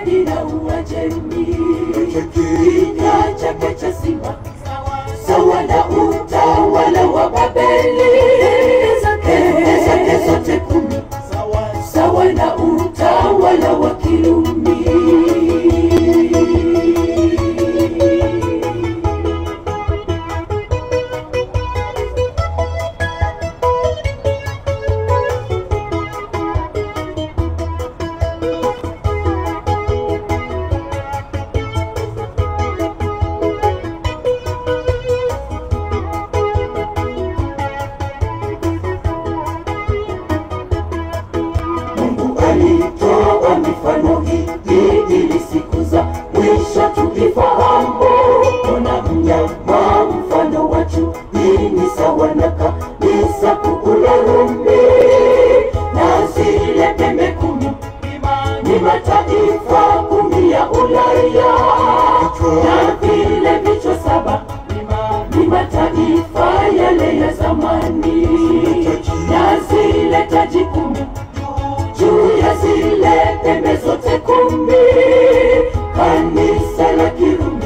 Medi na Uajemi. Kinywa chake cha simba sawa na utawala wa Babeli. Pembe zake zote 10 sawa na utawala wa Kirumi. Alitoa mifano hii ili siku za mwisho tuifahamu. Kuna mnyama mfano wa chui ni sawa na kanisa kuu la Rumi, na zile pembe 10 ni mataifa 10 ya Ulaya, na vile vichwa 7 ni mataifa yale ya zamani, na zile taji 10 juu ya zile pembe zote 10. Kanisa la Kirumi,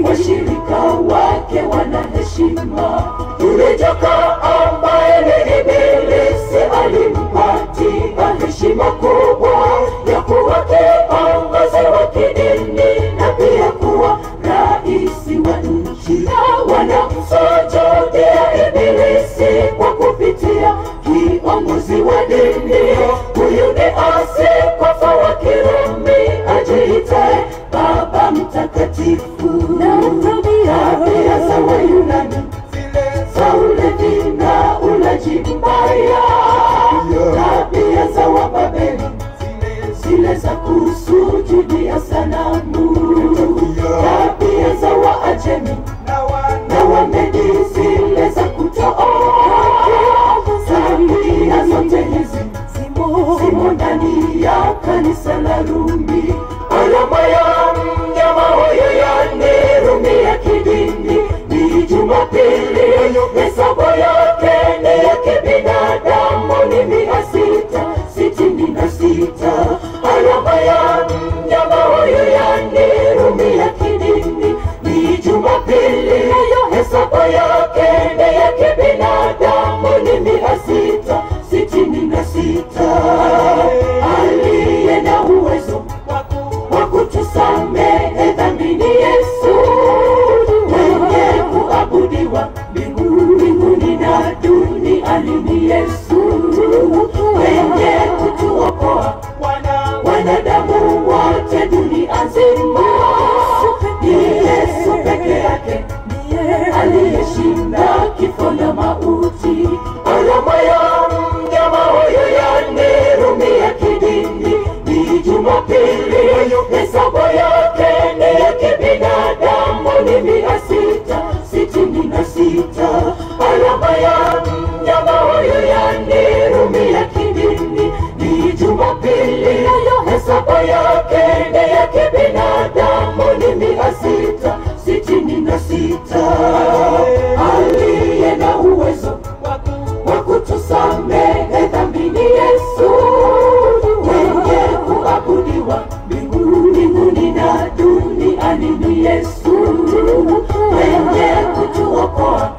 washirika wake wana heshima. Yule joka ambaye ni Ibilisi alimpatia heshima kubwa ya kuwa kiongozi wa kidini na pia kuwa raisi wa nchi, na wanamsujudia Ibilisi kwa kupitia kiongozi wa dini. Huyu ni askofu wa Kirumi ajiitaye Baba Mtakatifu. Na tabia za Wayunani za ulevi na ulaji mbaya, tabia za Wababeli zile za kusujudia sanamu, tabia za Waajemi na Wamedi zile za kutooa. Tabia zote hizi zimo ndani ya kanisa la Rumi. Alama ya mnyama huyu yani Rumi ya kidini ni Jumapili. Hesabu yake ni ya kibinadamu ni 666. Alama ya mnyama huyu yani Rumi ya kidini ni Jumapili. Hesabu yake ni ya kibinadamu ni 666. Aliye na uwezo wa kutusamehe dhambi ni Yesu, mwenye kuabudiwa mbinguni na duniani ni Yesu, mwenye kutuokoa wanadamu wote dunia nzima. Ni Yesu peke yake aliyeshinda kifo na mauti. Alama ya mnyama huyu yani Rumi ya kidini ni Jumapili. Hesabu yake ni ya kibinadamu ni 666. Alama ya mnyama huyu yani Rumi ya kidini ni Jumapili. Hesabu yake ni ya kibinadamu ni 666. Aliye na uwezo wa kutusamehe dhambi ni Yesu, mwenye kuabudiwa mbinguni na duniani ni Yesu, mwenye kutuokoa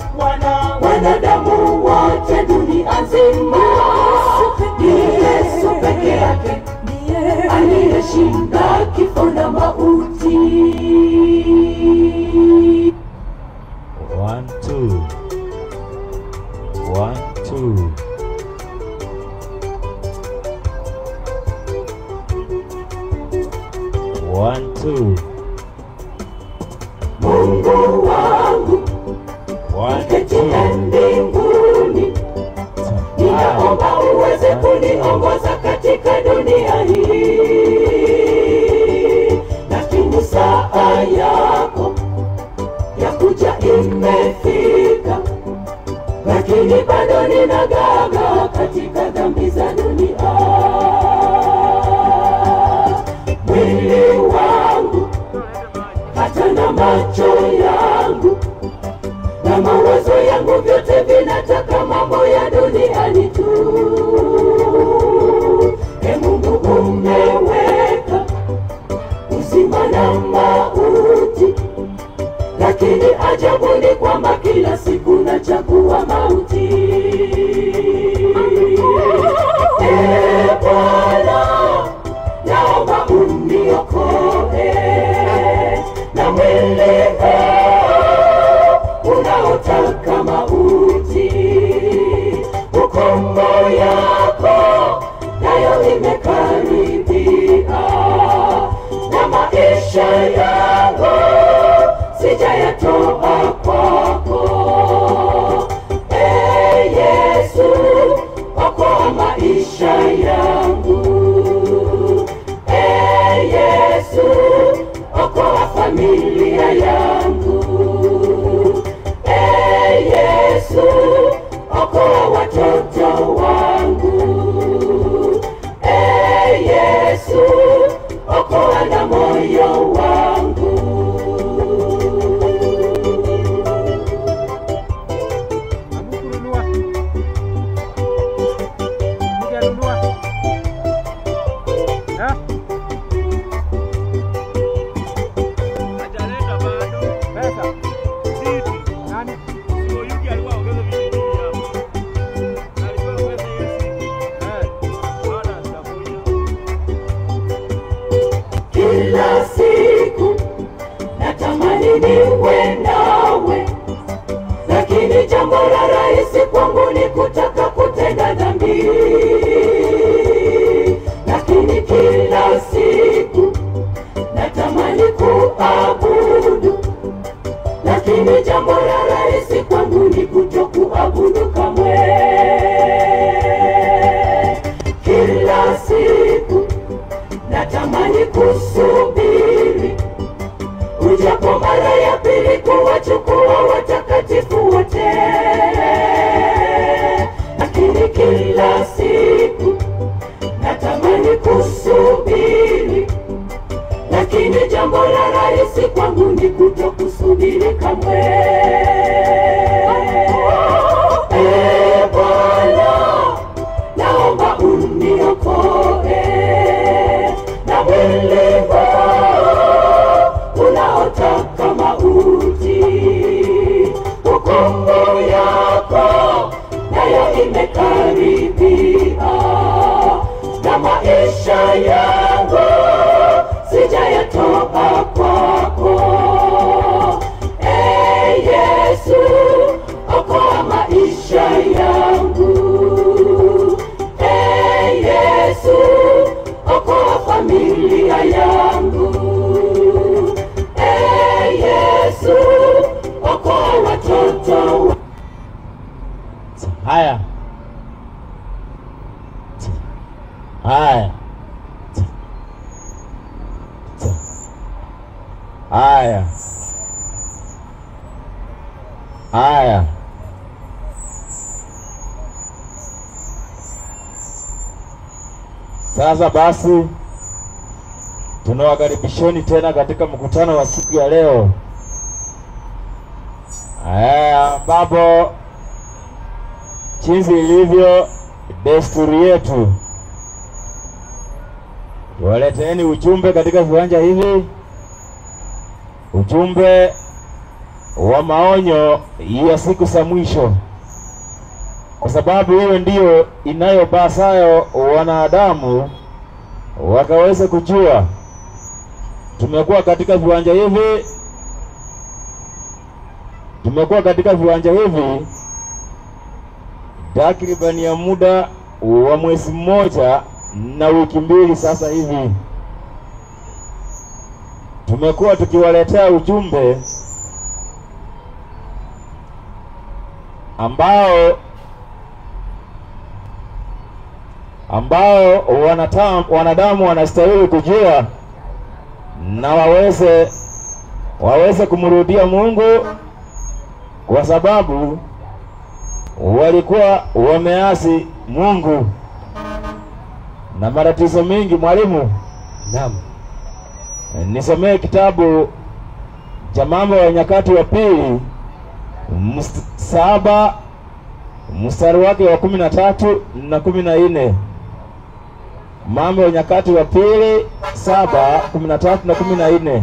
wanadamu wote dunia nzima. Ni Yesu peke yake aliyeshinda kifo na mauti. 1 2 1 2 1 2. Mungu wangu uketie mbinguni, ninaomba uweze kuniongoza katika dunia hii, lakini saa yako ya kuja imefika, lakini bado ninagaga katika dhambi za dunia. Mwili wangu hata na macho yangu na mawazo yangu vyote vinataka mambo ya duniani tu. Mungu umeweka lakini ajabu ni kwamba kila siku nachagua mauti. Bwana, naomba uniokoe na mwili unaotaka mauti. Hukumu yako nayo imekaribia, na maisha yangu sijayatoa kwako. Yesu, okoa maisha yangu. Yesu, okoa familia yangu. Yesu, okoa watoto wangu. Yesu, okoa na moyo wangu. Kila siku natamani niwe nawe, lakini jambo la rahisi kwangu ni kutaka kutenda dhambi. Lakini kila siku natamani kuabudu, lakini jambo la rahisi kwangu ni kutokuabudu kamwe. Kila siku natamani kusubiri ujapo mara ya pili kuwachukua watakatifu wote. Lakini kila siku natamani kusubiri, lakini jambo la rahisi kwangu ni kutokusubiri kamwe. Bwana, naomba uniokoe na mwili unaotaka mauti. Hukumu yako nayo imekaribia, na maisha yangu sijayatoa kwako. Yesu, okoa maisha yangu. Yesu, okoa familia yangu. Yesu, okoa watoto. Haya. Haya. Haya. Haya. Sasa basi tunawakaribisheni tena katika mkutano wa siku ya leo, ambapo jinsi ilivyo desturi yetu tuwaleteeni ujumbe katika viwanja hivi, ujumbe wa maonyo ya siku za mwisho, kwa sababu hiyo ndiyo inayobasayo wanadamu wakaweza kujua. Tumekuwa katika viwanja hivi takriban ya muda wa mwezi mmoja na wiki mbili sasa hivi. Tumekuwa tukiwaletea ujumbe ambao wanadamu wanastahili kujua na waweze kumrudia Mungu, kwa sababu walikuwa wameasi Mungu na matatizo mengi. Mwalimu, naam, nisomee kitabu cha Mambo ya Nyakati wa Pili 7 mstari wake wa 13 na 14. Mambo ya Nyakati wa Pili 7:13 na 14.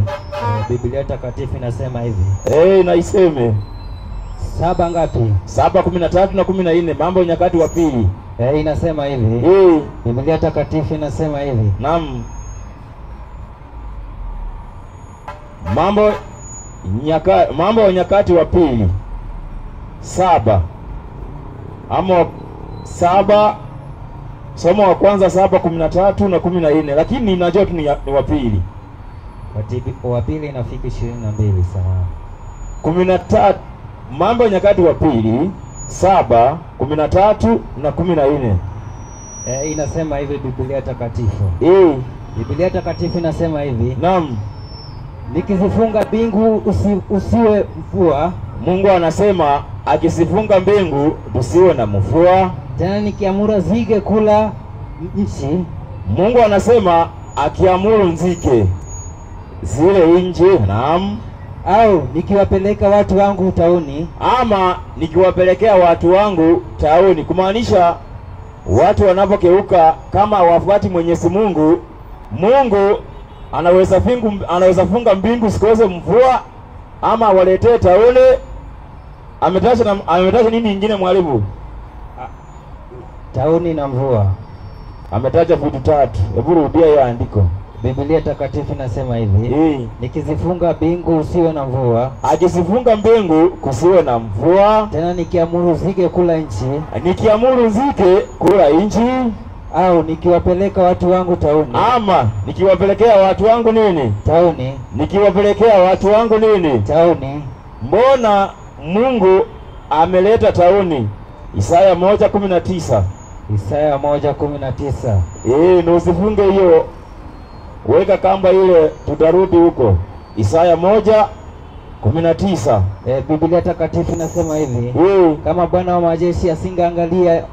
Biblia takatifu inasema hivi. Na iseme 7 ngapi? 7:13 na 14, Mambo ya Nyakati wa Pili. Inasema hivi. Biblia takatifu inasema hivi. Naam. Mambo ya Nyakati wa Pili 7 ama 7, somo wa kwanza 7:13 na 14, lakini ninajua tu ni wa pili. Wa pili inafika 22 sawa. 13. Mambo ya Nyakati wa Pili 7:13 na 14. Inasema hivi Biblia takatifu. Biblia takatifu inasema hivi. Naam. Nikizifunga mbingu usiwe mvua. Mungu anasema akisifunga mbingu tusiwe na mvua. Tena nikiamuru nzige kula nchi. Mungu anasema akiamuru nzige zile nchi. Naam. Au nikiwapeleka watu wangu tauni. Ama nikiwapelekea watu wangu tauni, kumaanisha watu kama wafuati Mwenyezi Mungu, Mungu anaweza funga mbingu sikose mvua, ama waletee tauni. Ametaja nini nyingine mwalimu? Tauni na mvua. Ametaja vitu 3. Hebu rudia hiyo andiko. Biblia takatifu inasema hivi. Nikizifunga mbingu usiwe na mvua. Akisifunga mbingu kusiwe na mvua. Tena nikiamuru nzige kula nchi. Nikiamuru nzige kula nchi. Au nikiwapeleka watu wangu tauni. Ama nikiwapelekea watu wangu nini? Tauni. Nikiwapelekea watu wangu nini? Tauni. Mbona Mungu ameleta tauni? Isaya 1:19. Isaya 1:19. Na usifunge hiyo. Weka kamba ile, tutarudi huko. Isaya 1:19. Biblia takatifu inasema hivi. Kama Bwana wa majeshi asingeangalia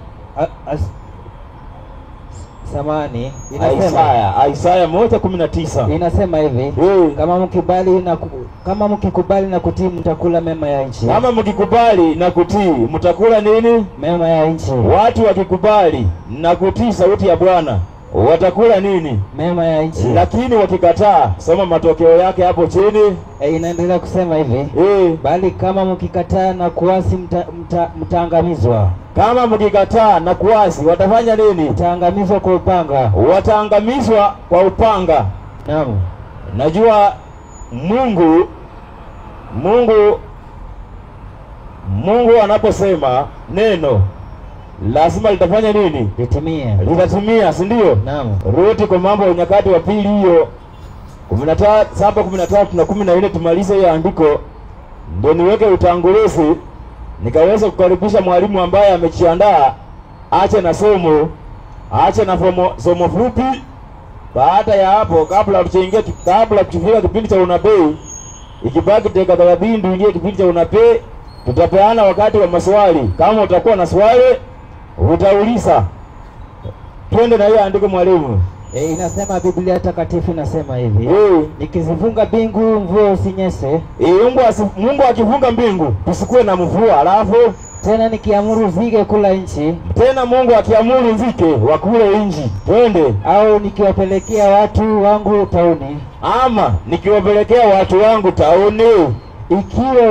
samani, inasema Isaya 1:19. Inasema hivi. Kama mkikubali na kutii mtakula mema ya nchi. Kama mkikubali na kutii mtakula nini? Mema ya nchi. Watu wakikubali na kutii sauti ya Bwana watakula nini? Mema ya nchi. Lakini wakikataa, soma matokeo yake hapo chini. Inaendelea kusema hivi. Bali kama mkikataa na kuasi mtaangamizwa. Kama mkikataa na kuasi watafanya nini? Mtaangamizwa kwa upanga. Wataangamizwa kwa upanga. Naam. Najua Mungu anaposema neno lazima litafanya nini? Litatimia, si ndio? Naam. Rudi kwa Mambo ya Nyakati wa Pili hiyo 7:13 na 14, tumalize hiyo andiko ndio niweke utangulizi nikaweza kukaribisha mwalimu ambaye amejiandaa ache na somo fupi. Baada ya hapo, kabla tufika kipindi cha unabii, ikibaki dakika 30 tuingie kipindi cha unabii, tutapeana wakati wa maswali. Kama utakuwa na swali utauliza. Twende na hiyo andiko mwalimu. Inasema Biblia takatifu inasema hivi. Nikizifunga mbingu mvua usinyeshe. Mungu akifunga mbingu tusikuwe na mvua. Alafu tena nikiamuru nzige kula nchi. Tena Mungu akiamuru nzige wakule nchi. Twende. Au nikiwapelekea watu wangu tauni. Ama nikiwapelekea watu wangu tauni. Ikiwa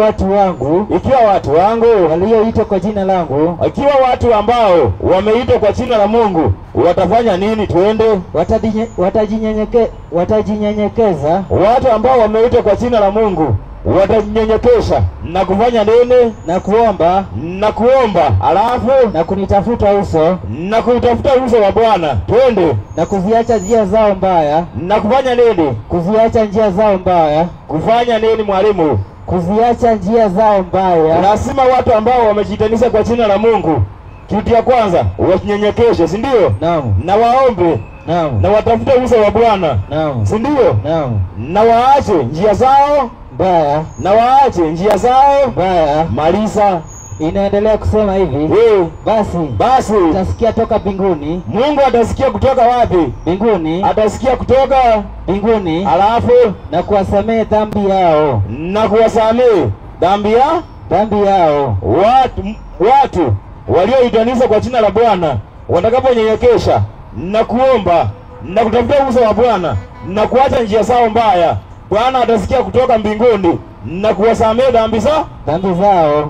watu wangu walioitwa kwa jina langu, ikiwa watu ambao wameitwa kwa jina la Mungu watafanya nini? Twende. Watajinyenyekeza. Watu ambao wameitwa kwa jina la Mungu watajinyenyekesha na kufanya nini? Na kuomba. Alafu na kunitafuta uso wa Bwana. Twende. Na kuziacha njia zao mbaya. Na kufanya nini? Kuziacha njia zao mbaya. Kufanya nini mwalimu? Kuziacha njia zao mbaya. Lazima watu ambao wamejitanisha kwa jina la Mungu, kitu ya kwanza wajinyenyekeshe, si ndio? Naam. Na waombe. Naam. Na watafute uso wa Bwana. Naam. Si ndio? Naam. Na waache njia zao mbaya. Malisa. Inaendelea kusema hivi. Basi utasikia toka mbinguni. Mungu atasikia kutoka wapi? Mbinguni. Atasikia kutoka mbinguni. Alafu na kuwasamehe dhambi yao. Dhambi yao. Watu walioitanisha kwa jina la Bwana watakaponyenyekesha na kuomba na kutafuta uso wa Bwana na kuacha njia zao mbaya, Bwana atasikia kutoka mbinguni na kuwasamehe dhambi zao,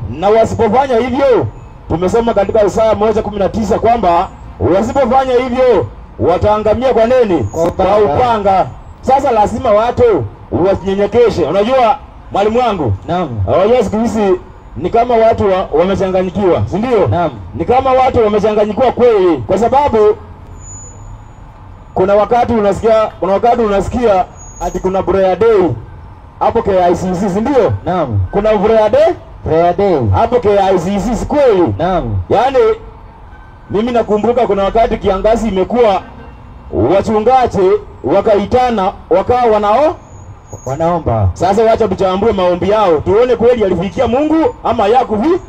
na wasipofanya hivyo, tumesoma katika Isaya 1:19 kwamba wasipofanya hivyo wataangamia kwa nini? Kwa upanga. Sasa lazima watu wasinyenyekeshe. Unajua mwalimu wangu? Naam. Unajua siku hizi ni kama watu wamechanganyikiwa, si ndio? Naam. Ni kama watu wamechanganyikiwa kweli, kwa sababu kuna wakati unasikia ati kuna prayer day hapo KICC, si ndio? Naam. Kuna prayer day hapo KICC, si kweli? Naam. Yaani mimi nakumbuka kuna wakati kiangazi imekuwa, wachungaji wakaitana wakawa wanaomba. Sasa wacha tuchambue maombi yao tuone kweli yalifikia Mungu ama hayakufika.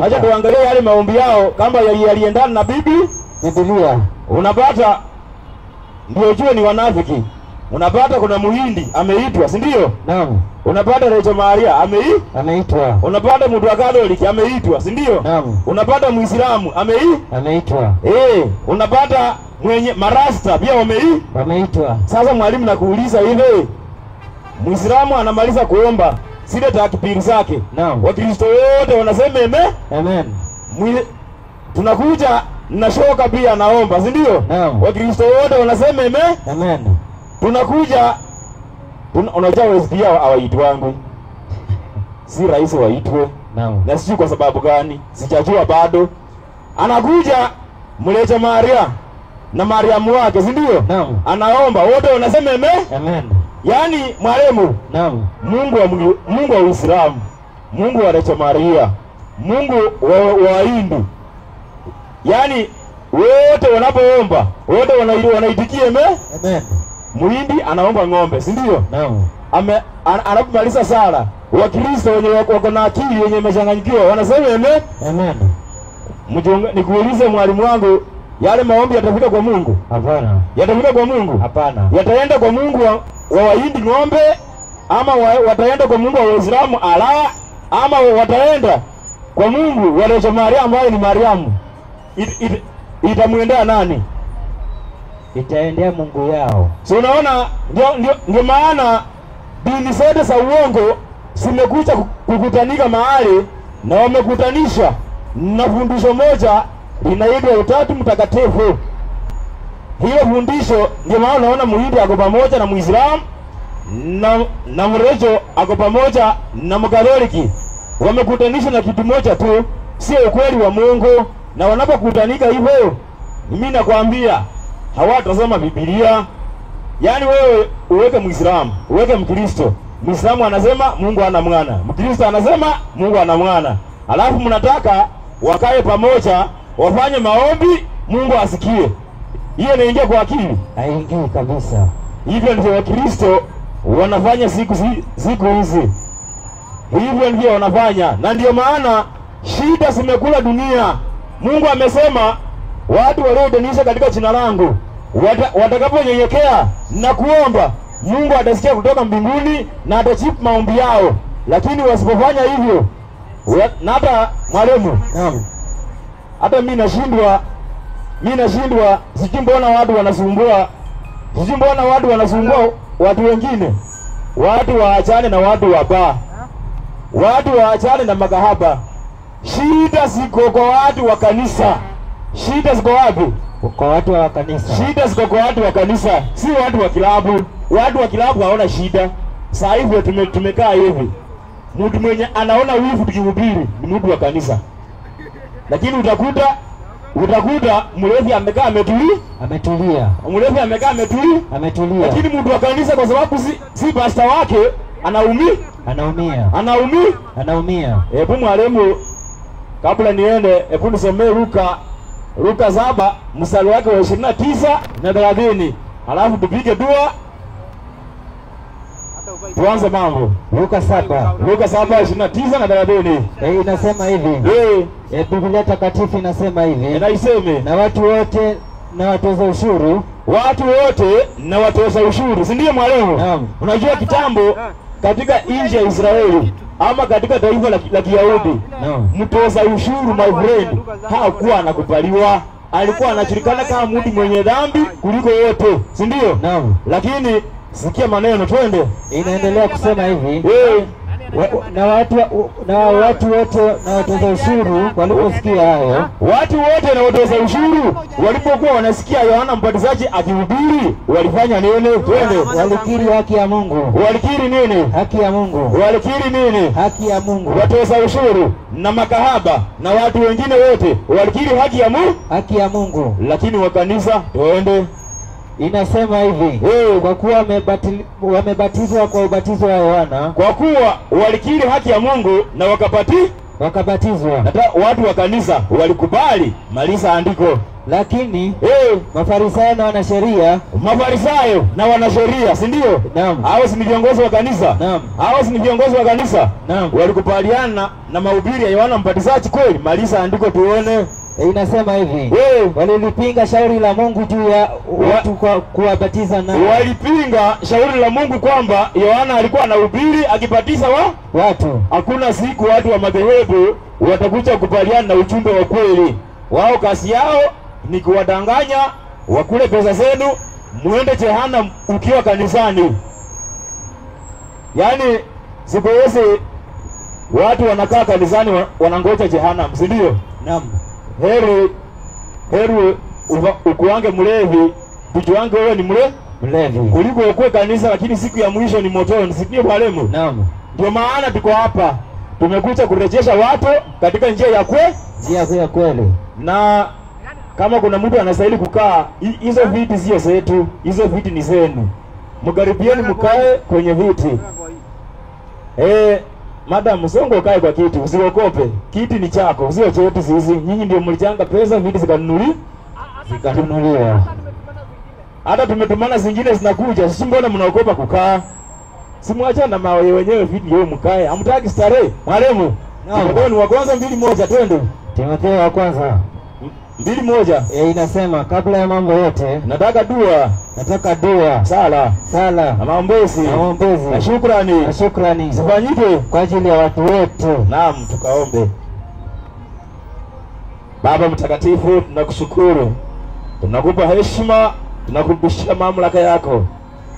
Acha tuangalie yale maombi yao kama yaliendana na Biblia. Unapata ndio jua ni wanafiki. Unapata kuna Muhindi ameitwa, si ndio? Naam. Unapata Rachel Maria ameitwa. Unapata mtu wa Catholic ameitwa, si ndio? Naam. Unapata Muislamu ameitwa. Unapata mwenye marasta pia wameitwa. Sasa mwalimu nakuuliza hivi, Muislamu anamaliza kuomba zile takbiri zake. Naam. Wakristo wote wanasema amen. Tunakuja na shoka pia naomba, si ndio? Naam. Wakristo wote wanasema amen. Tunakuja unajua wewe hawaitwangu. Si rais waitwe. Naam. Na sijui kwa sababu gani, sijajua bado. Anakuja Mlecha Maria na Mariamu wake, si ndio? Naam. Anaomba wote wanasema amen. Yaani mwalimu, naam, Mungu wa Uislamu, Mungu wa Rachel Maria, Mungu wa Hindu, yaani wote wanapoomba wote wanaitikia amen. Muhindi anaomba ng'ombe, si ndio? Naam. Anapomaliza sala, Wakristo wenye wako na akili wenye imechanganyikiwa wanasema amen. Nikuulize mwalimu wangu, yale maombi yatafika kwa Mungu? Hapana. Yatafika kwa Mungu? Hapana. Yataenda kwa Mungu wa Wahindi ng'ombe, ama wataenda kwa Mungu wa Waislamu ama wataenda kwa Mungu wa Rachel Maria ambaye ni Mariamu? Itamwendea nani? Itaendea Mungu yao. So unaona, ndio maana dini zote za uongo zimekuja kukutanika mahali na wamekutanisha na fundisho moja linaitwa Utatu Mtakatifu. Hilo fundisho ndio maana unaona Muhindi ako pamoja na Muislamu na Mrecho ako pamoja na Mkatoliki. Wamekutanisha na kitu moja tu, sio ukweli wa Mungu. Na wanapokutanika hivyo, mimi nakwambia hawatasoma Biblia. Yaani wewe uweke Muislamu, uweke Mkristo. Muislamu anasema Mungu ana mwana, Mkristo anasema Mungu ana mwana. Alafu mnataka wakae pamoja, wafanye maombi, Mungu asikie. Hiyo inaingia kwa akili? Haingii kabisa. Hivyo ndio Wakristo wanafanya siku hizi. Hivyo ndio wanafanya. Na ndio maana shida zimekula dunia. Mungu amesema watu waliodanisha katika jina langu watakaponyenyekea na kuomba, Mungu atasikia kutoka mbinguni na atajibu maombi yao. Lakini wasipofanya hivyo, na hata mwalimu, hata mimi nashindwa, sijui mbona watu wanasumbua watu wengine. Watu waachane na watu wabaya. Watu waachane na makahaba. Shida ziko kwa watu wa kanisa. Shida ziko wapi? Kwa watu wa kanisa. Shida ziko kwa watu wa kanisa, si watu wa kilabu. Watu wa kilabu hawana shida. Sasa hivi tumekaa hivi. Mtu mwenye anaona wivu tukihubiri ni mtu wa kanisa. Lakini utakuta mlevi amekaa ametulia. Mlevi amekaa ametulia. Lakini mtu wa kanisa kwa sababu si pastor wake anaumia. Hebu mwalimu, kabla niende, hebu nisomee Luka 7 mstari wake wa 29 na 30. Alafu tupige dua. Tuanze mambo. Luka 7:29 na 30. Inasema hivi. Biblia takatifu inasema hivi. Inaiseme na watu wote na watoza ushuru. Si ndio mwalimu? Naam. Unajua kitambo katika nchi ya Israeli ama katika taifa la Kiyahudi, mtoza ushuru, my friend, hakuwa anakubaliwa. Alikuwa anajulikana kama mtu mwenye dhambi kuliko wote, si ndio? Naam. Lakini Sikia maneno, twende. Inaendelea kusema hivi. Na watu wote na watoza ushuru waliposikia hayo, watu wote na watoza ushuru walipokuwa wanasikia Yohana Mbatizaji akihubiri, walifanya nini? Twende. Walikiri haki ya Mungu. Walikiri nini? Haki ya Mungu. Walikiri nini? Haki ya Mungu. Watoza ushuru na makahaba na watu wengine wote walikiri haki ya Mungu. Haki ya Mungu. Lakini wa kanisa, twende. Inasema hivi, kwa kuwa wamebatizwa kwa ubatizo wa Yohana, kwa kuwa walikiri haki ya Mungu na wakabatizwa. Watu wa kanisa walikubali malisa andiko. Lakini Mafarisayo na wanasheria, si ndio? Naam. Hao si viongozi wa kanisa? Naam. Hao si viongozi wa kanisa? Naam. Walikubaliana na mahubiri ya Yohana Mbatizaji kweli? Malisa andiko tuone. Inasema hivi, walilipinga shauri la Mungu juu ya watu kuwabatiza na walipinga shauri la Mungu kwamba Yohana alikuwa anahubiri akibatiza watu. Hakuna siku watu wa madhehebu watakuja kubaliana na ujumbe wa kweli. Wao kazi yao ni kuwadanganya, wakule pesa zenu, muende jehanamu ukiwa kanisani. Yaani siku hizi watu wanakaa kanisani wanangoja jehanamu, si ndio? Naam. Heri ukuange mlevi, tujuange wewe ni mlevi, kuliko ukue kanisa lakini siku ya mwisho ni motoni, si ndio mwalimu? Naam. Ndio maana tuko hapa. Tumekuja kurejesha watu katika njia ya kweli. Na kama kuna mtu anastahili kukaa, hizo viti sio zetu, hizo viti ni zenu. Mkaribieni mkae kwenye viti. Madam, usongo kae kwa kiti, usiokope. Kiti ni chako, sio chetu sisi. Nyinyi ndio mlichanga pesa, viti zikanunuliwa. Hata tumetumana zingine zinakuja, sisi mbona mnaokopa kukaa? Simwacha na mawe wenyewe viti ndio mkae. Hamtaki starehe. Mwalimu, Timotheo ni wa kwanza 2:1, twende. Timotheo wa kwanza 2:1. Inasema kabla ya mambo yote nataka dua, sala na maombezi na shukrani zifanyike kwa ajili ya watu wote. Naam, tukaombe. Baba mtakatifu, tunakushukuru, tunakupa heshima, tunakurudishia mamlaka yako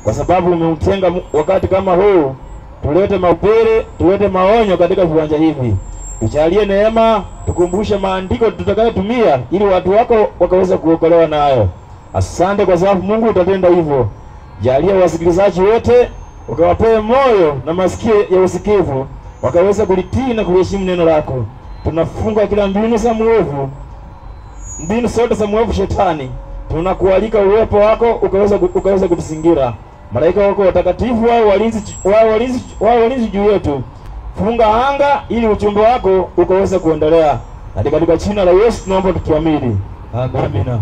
kwa sababu umeutenga wakati kama huu tulete mahubiri, tulete maonyo katika viwanja hivi. Tujalie neema, tukumbushe maandiko tutakayotumia ili watu wako wakaweza kuokolewa nayo. Asante kwa sababu Mungu utatenda hivyo. Jalia wasikilizaji wote ukawapee moyo na masikio ya usikivu, wakaweza kulitii na kuheshimu neno lako. Tunafunga kila mbinu za mwovu, mbinu zote za mwovu shetani. Tunakualika uwepo wako ukaweza kutusingira. Malaika wako watakatifu wao walinzi juu yetu. Funga anga ili ujumbe wako ukaweza kuendelea. Katika jina la Yesu tunaomba tukiamini. Amina.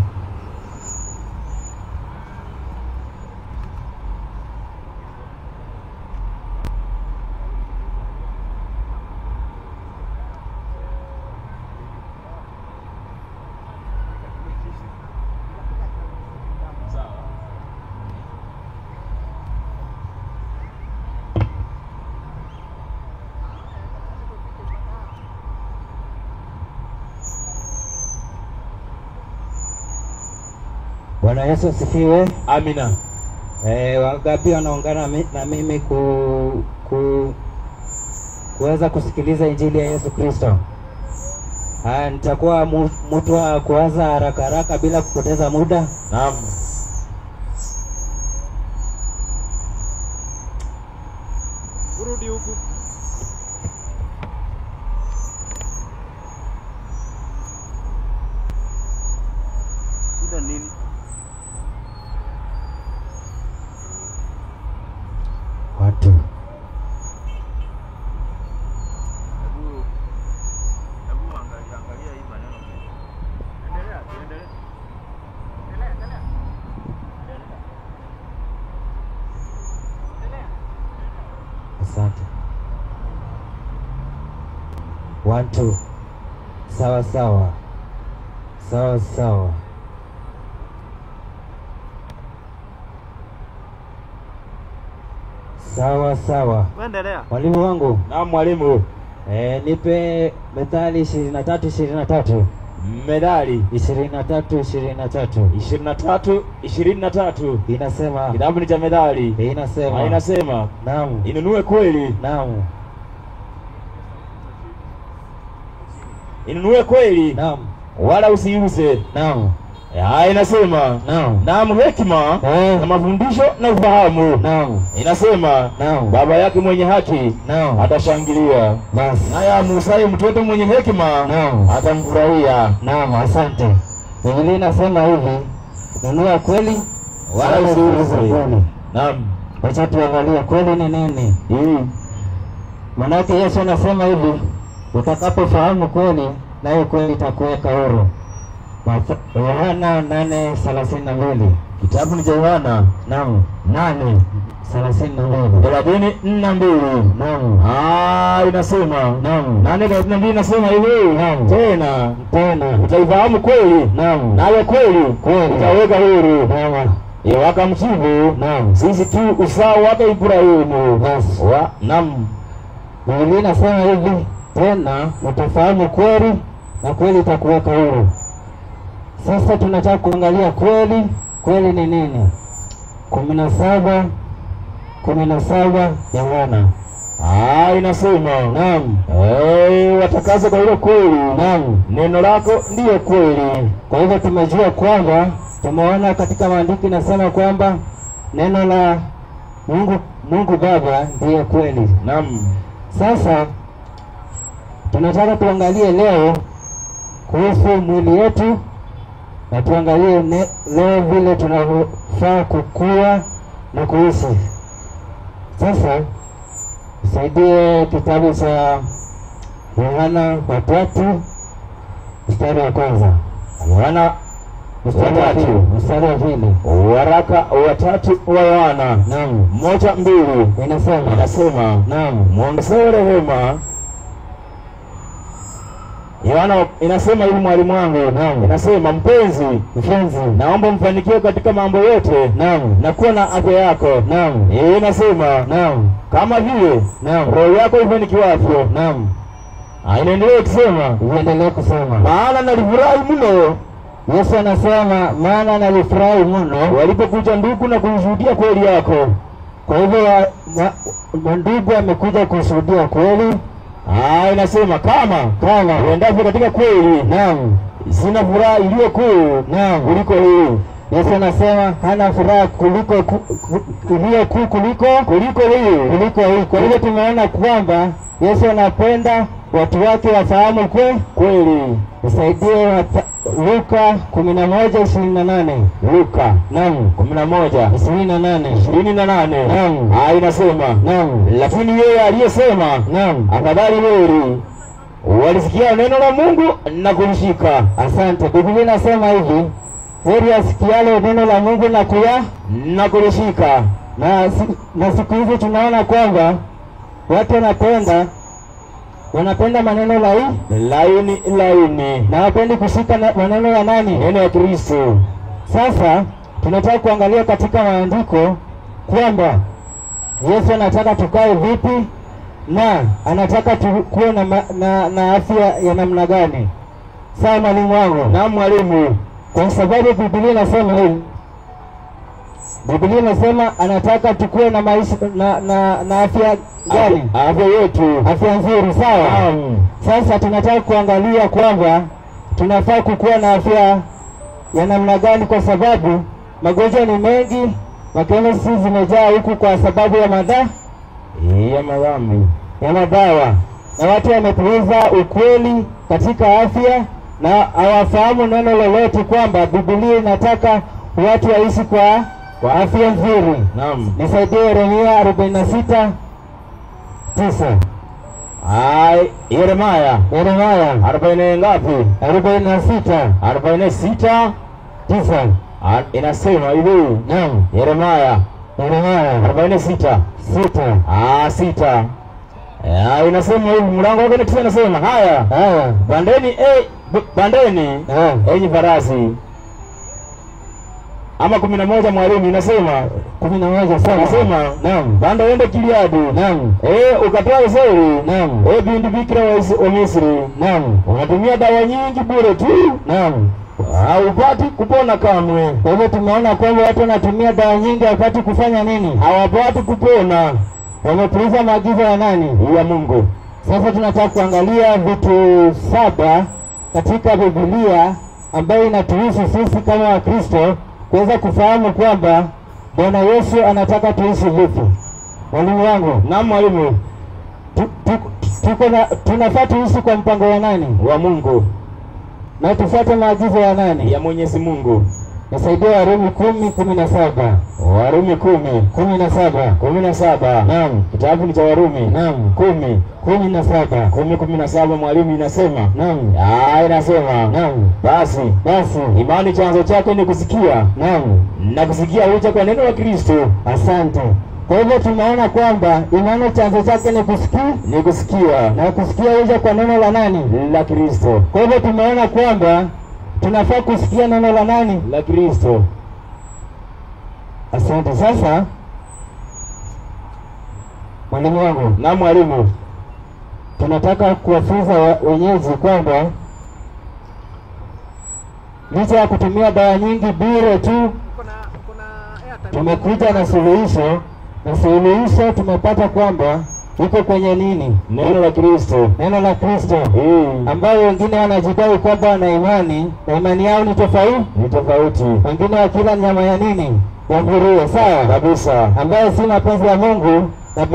Bwana Yesu asifiwe. Amina. Wangapi wanaungana na mimi kuweza kusikiliza injili ya Yesu Kristo? Nitakuwa mtu wa kuanza haraka bila kupoteza muda. Naam. Urudi huku. Shida nini? Watu angalia hii maneno. Endelea. Asante. 1 2. Sawa. Sawa. Endelea. Mwalimu wangu. Naam mwalimu. Nipe Methali 23:23. Methali 23:23 inasema, kitabu ni cha Methali inasema naam, inunue kweli, naam, inunue kweli, naam, wala usiuze. naam, Inasema naam, hekima na mafundisho na ufahamu. naam, Inasema baba yake mwenye haki atashangilia, basi naye amusaye mtoto mwenye hekima atamfurahia. Naam, asante. Biblia inasema hivi, nunua kweli wala usiuze. Naam, acha tuangalie kweli ni nini. Manake Yesu anasema hivi, utakapofahamu kweli nayo kweli itakuweka huru. Yohana 8:32. Kitabu ni cha Yohana 8:32. Naam. Inasema 8:32 inasema hivi, tena utaifahamu kweli, nawe kweli utaweka huru. Wakamjibu, sisi tu uzao wake Ibrahimu. Biblia inasema hivi, tena utafahamu kweli na kweli itakuweka huru. Sasa tunataka kuangalia kweli ni nini? 17 Yohana. Inasema watakaza kwa hilo kweli. Neno lako ndiyo kweli. Kwa hivyo tumejua kwamba, tumeona katika maandiko inasema kwamba neno la Mungu Baba ndiyo kweli. Sasa tunataka tuangalie leo kuhusu mwili yetu, na tuangalie leo vile tunavyofaa kukua na kuishi. Sasa usaidie kitabu cha Yohana 3 mstari wa kwanza. Yohana mstari wa 2. Waraka wa 3 wa Yohana 1:2 inasema muongezee rehema. Yohana inasema hivi, mwalimu wangu, inasema mpenzi, naomba mfanikiwe katika mambo yote na kuwa na afya yako. Inasema kama vile roho yako ifanikiwavyo. Inaendelea kusema maana nalifurahi mno. Yesu anasema maana nalifurahi mno walipokuja ndugu na kushuhudia kweli yako. Kwa hivyo ndugu amekuja kushuhudia kweli. Inasema kama uendavyo katika kweli, sina furaha iliyo kuu kuliko hii. Yesu anasema hana furaha iliyo kuu kuliko hii. Kwa hivyo tumeona kwamba Yesu anapenda watu wake wafahamu kweli. Usaidie Luka 11:28. Luka 11:28. Inasema lakini yeye aliyesema afadhali heri walisikia neno la Mungu na kulishika. Asante. Biblia inasema hivi, heri asikialo neno la Mungu na kulishika. Na siku hizi tunaona kwamba watu wanapenda maneno laini na wapendi kushika maneno ya nani? Neno ya Kristo. Sasa tunataka kuangalia katika maandiko kwamba Yesu anataka tukae vipi na anataka tukuwe na afya ya namna gani. Sawa mwalimu wangu? Na mwalimu, kwa sababu Biblia inasema hivi. Biblia inasema anataka tukuwe na maisha na afya gani? Afya yetu, afya nzuri. Sawa. Sasa tunataka kuangalia kwamba tunafaa kukuwa na afya ya namna gani, kwa sababu magonjwa ni mengi, makelesi zimejaa huku kwa sababu ya madawa, na watu wamepuuza ukweli katika afya na hawafahamu neno lolote kwamba Biblia inataka watu waishi kwa afya nzuri. Nisaidie Yeremia 46:9. Yeremia 40 ngapi? 46:9. Inasema hivi. Yeremia 46:6. Inasema hivi, mlango wake 9 inasema haya. Bandeni enyi farasi. ama 11 mwalimu inasema 11 sana. Nasema Naam. banda uende Gileadi. Naam. Ukatoa Sauli. Naam. Binti bikira wa Misri. Naam. Unatumia dawa nyingi bure tu. Naam. Haupati kupona kamwe. Kwa hivyo tumeona kwamba watu wanatumia dawa nyingi hawapati kufanya nini? Hawapati kupona. Wamepuuza maagizo ya nani? Ya Mungu. Sasa tunataka kuangalia vitu 7 katika Biblia ambayo inatuhusu sisi kama Wakristo kuweza kufahamu kwamba Bwana Yesu anataka tuishi vipi. Mwalimu wangu. Na mwalimu. Tunafaa tuishi kwa mpango wa nani? Wa Mungu. Na tufuate maagizo ya nani? Ya Mwenyezi Mungu. Nisaidie Warumi 10:17. Warumi 10:17. 17. Naam. Kitabu ni cha Warumi. Naam. 10:17. 10:17 mwalimu inasema. Naam. Inasema. Naam. Basi imani chanzo chake ni kusikia. Naam. Na kusikia huja kwa neno la Kristo. Asante. Kwa hivyo tunaona kwamba imani chanzo chake ni kusikia. Na kusikia huja kwa neno la nani? La Kristo. Kwa hivyo tumeona kwamba tunafaa kusikia neno la nani? La Kristo. Asante. Sasa mwalimu wangu. Na mwalimu. Tunataka kuwafunza wenyeji kwamba licha ya kutumia dawa nyingi bure tu, tumekuja na suluhisho. Na suluhisho tumepata kwamba iko kwenye nini? Neno la Kristo. Neno la Kristo. Ambayo wengine wanajidai kwamba wana imani, na imani yao ni tofauti. Wengine wakila nyama ya nini? Ya nguruwe. Sawa kabisa. Ambayo si mapenzi ya Mungu, na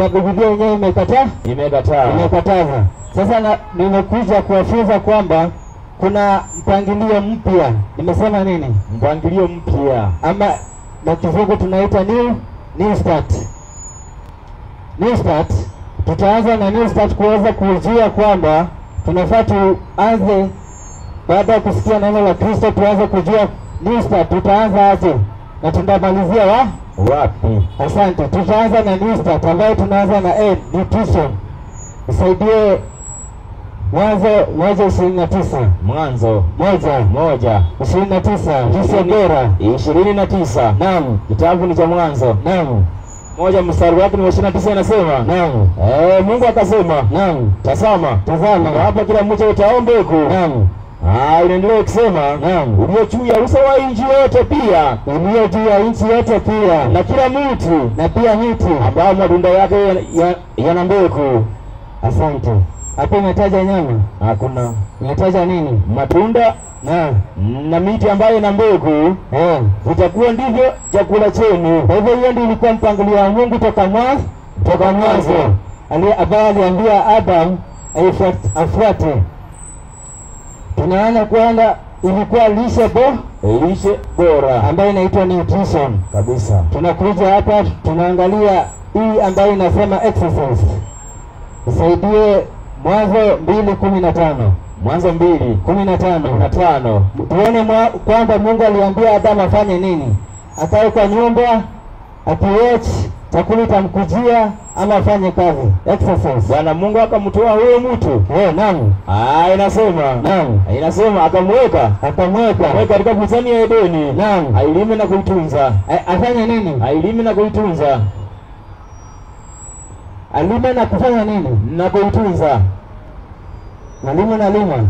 Biblia yenyewe imekataza. Sasa nimekuja kuwafunza kwamba kuna mpangilio mpya. Nimesema nini? Mpangilio mpya. Ama na kizungu tunaita new start. New start. Tutaanza na new start kuweza kujua kwamba tunafaa tuanze baada ya kusikia neno la Kristo, tuanze kujua new start tutaanza aje na tutamalizia wapi. Asante. Tutaanza na new start ambayo tunaanza na nutrition. Nisaidie Mwanzo 1:29. Mwanzo 1:29. Lishe bora 29. Naam. Kitabu ni cha Mwanzo. Naam. 1 mstari wake ni 29 inasema. Naam. Mungu akasema. Naam. Tazama. Hapa kila mmoja utaona mbegu. Naam. Inaendelea kusema. Naam. Ulio juu ya uso wa nchi yote pia. Na kila mtu. Na pia miti ambao matunda yake yana mbegu. Asante. Hapo umetaja nyama? Hakuna. Umetaja nini? Matunda na miti ambayo ina mbegu. Vitakuwa ndivyo chakula chenu. Kwa hivyo hiyo ndio ilikuwa mpangilio wa Mungu toka mwanzo. Ambaye aliambia Adam afuate. Tunaona kwamba ilikuwa lishe bora ambayo inaitwa nutrition kabisa. Tunakuja hapa tunaangalia hii ambayo inasema exercise. Nisaidie Mwanzo 2:15. Mwanzo 2:15. Tuone kwamba Mungu aliambia Adam afanye nini? Akae kwa nyumba, akiwatch chakula itamkujia ama afanye kazi. Exercise. Bwana Mungu akamtoa huyo mtu. Naam. Inasema. Naam. Inasema akamweka katika bustani ya Edeni. Naam. Ailime na kuitunza. Afanye nini? Ailime na kuitunza. Alime na kufanya nini? Na kuitunza. Nalima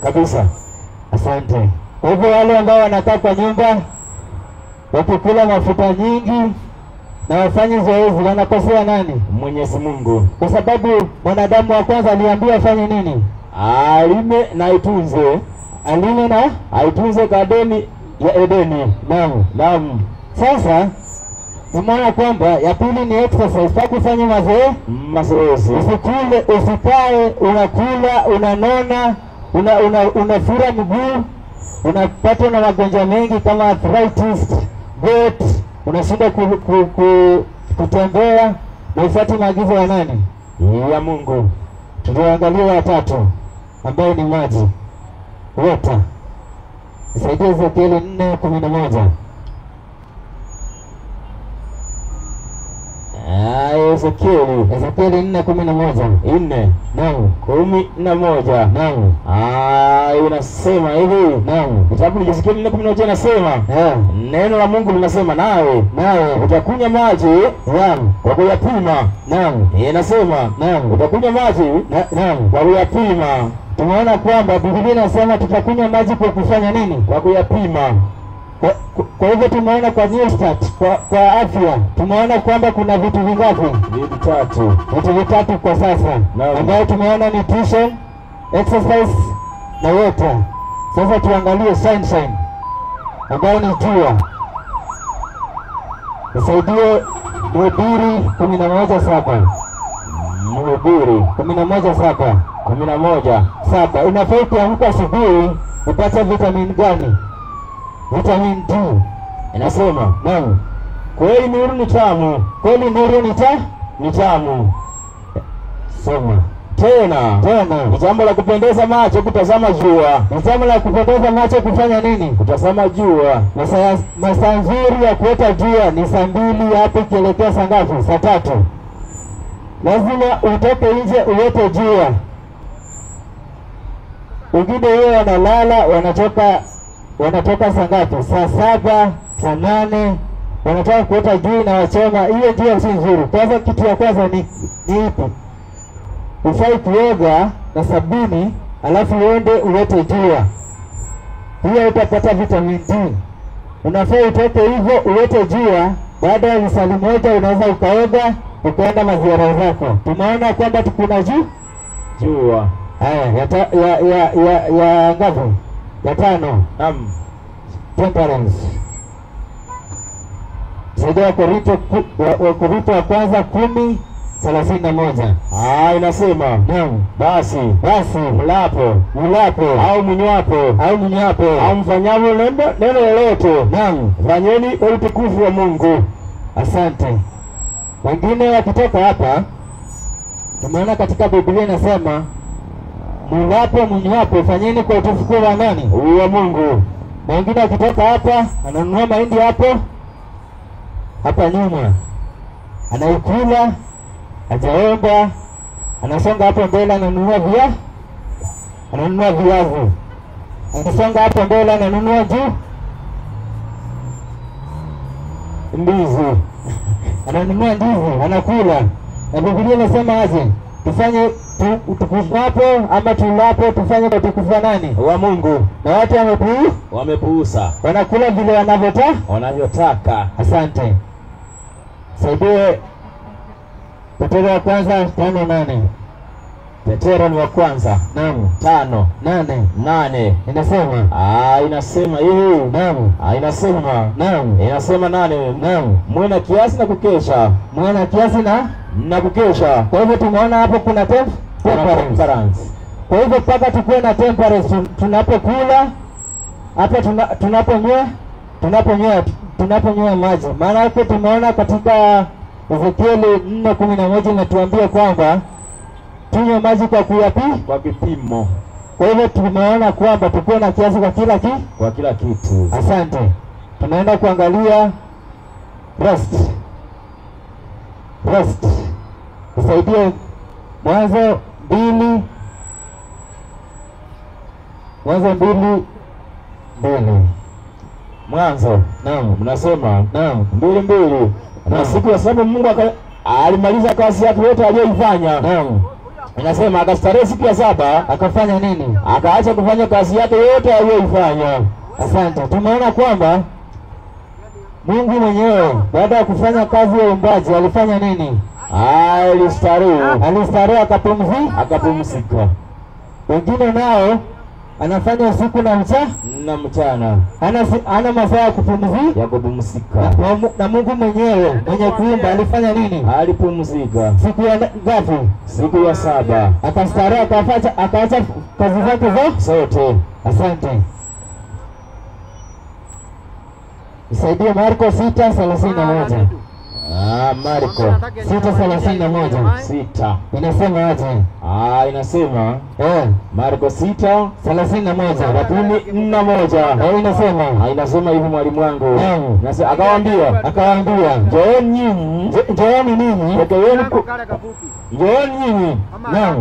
kabisa. Asante. Kwa hivyo wale ambao wanakaa kwa nyumba wakikula mafuta nyingi na wafanye zoezi wanakosea nani? Mwenyezi Mungu. Kwa sababu mwanadamu wa kwanza aliambiwa afanye nini? Alime na aitunze. Alime na aitunze gadeni ya Edeni. Naam. Sasa tumeona kwamba ya pili ni exercise. Kwa kufanya mazoezi. Usikae unakula, unanona, unafura mguu, unapata na magonjwa mengi kama arthritis, gout, unashinda kutembea na ufuate maagizo ya nani? Ya Mungu. Tunaangalia ya tatu ambayo ni maji. Water. Nisaidie Ezekiel 4:11. Ezekieli 4:11. 4. Naam. 11. Naam. Inasema hivi. Naam. Kitabu cha Ezekieli 4:11 inasema, neno la Mungu linasema nawe utakunywa maji kwa kuyapima. Naam. Inasema utakunywa maji kwa kuyapima. Tumeona kwamba Biblia inasema tutakunywa maji kwa kufanya nini? Kwa kuyapima. Kwa hivyo tumeona kwa New Start, kwa afya tumeona kwamba kuna vitu vingapi? Vitu vitatu kwa sasa, ambayo tumeona nutrition, exercise na water. Sasa tuangalie sunshine, ambayo ni jua. Nisaidie Mhubiri 11:7. Mhubiri 11:7. 11:7. Unafaa kuamka asubuhi upate vitamin gani? Vitamin D. Inasema naam, kweli nuru ni tamu. Kweli nuru ni tamu. Soma tena. Ni jambo la kupendeza macho kutazama jua. Ni jambo la kupendeza macho kufanya nini? Kutazama jua. Masaa nzuri ya kuota jua ni saa 2 hapo ikielekea saa ngapi? Saa 3. Lazima utoke nje uote jua. Wengine wao wanalala, wanatoka saa ngapi? Saa 7, saa 8. Wanataka kuota jua na wachoma. Hiyo jua si nzuri. Kwanza kitu ya kwanza ni ipi? Ufai kuoga na sabuni alafu uende uote jua. Hiyo utapata vitamin D. Unafaa utoke hivyo uote jua. Baada ya saa moja unaweza ukaoga ukaenda maziara zako. Tumeona kwamba tukuna jua. Haya ya ngapi? Ya 5. Naam. Temperance. Saidia Wakorintho wa kwanza 10:31. Inasema basi mlapo au mnywapo au mfanyavyo neno lolote, fanyeni kwa utukufu wa Mungu. Asante. Wengine wakitoka hapa, tumeona katika Biblia inasema mlapo mnywapo fanyeni kwa utukufu wa nani? Wa Mungu. Wengine wakitoka hapa ananunua mahindi hapa nyuma, anaikula, hajaomba, anasonga hapo mbele ananunua viazi, anasonga hapo mbele ananunua ndizi, ananunua ndizi, anakula. Na Biblia inasema aje? Tufanye utukufapo ama tulapo tufanye kwa utukufu wa nani? Wa Mungu. Na watu wamepuusa, wanakula vile wanavyotaka. Asante. Saidie Petero wa kwanza 5:8. Petero ni wa kwanza. Naam. 5:8. Inasema inasema hivi. Naam. Inasema 8. Naam. Muwe na kiasi na kukesha. Na kukesha. Kwa hivyo tumeona hapo kuna temperance. Kwa hivyo paka tukuwe na temperance tunapokula, hapa tunaponywa maji. Maana hapo tumeona katika Ezekieli 4:11 inatuambia kwamba tunywe maji kwa kipimo. Kwa hivyo tumeona kwamba tukuwe na kiasi kwa kila kitu. Asante. Tunaenda kuangalia rest. Usaidie Mwanzo 2. Mwanzo. Naam. Mnasema 2:2. Na siku ya saba Mungu alimaliza kazi yake yote aliyoifanya. Naam. Inasema akastarehe siku ya saba, akafanya nini? Akaacha kufanya kazi yake yote aliyoifanya. Asante. Tumeona kwamba Mungu mwenyewe baada ya kufanya kazi ya uumbaji alifanya nini? Alistarehe akapumzika. Wengine nao anafanya usiku na mchana. Ana masaa ya kupumzika. Na Mungu mwenyewe mwenye kuumba alifanya nini? Alipumzika. Siku ya ngapi? Siku ya 7. Akastarehe akaacha kazi zake zote. Asante. Nisaidie Marko 6:31. Marko 6:31. 6. Inasema aje? Inasema Marko 6:31. lakini 41. Inasema inasema hivi mwalimu wangu. Akawaambia njooni nyinyi, njooni ninyi, njooni nyinyi,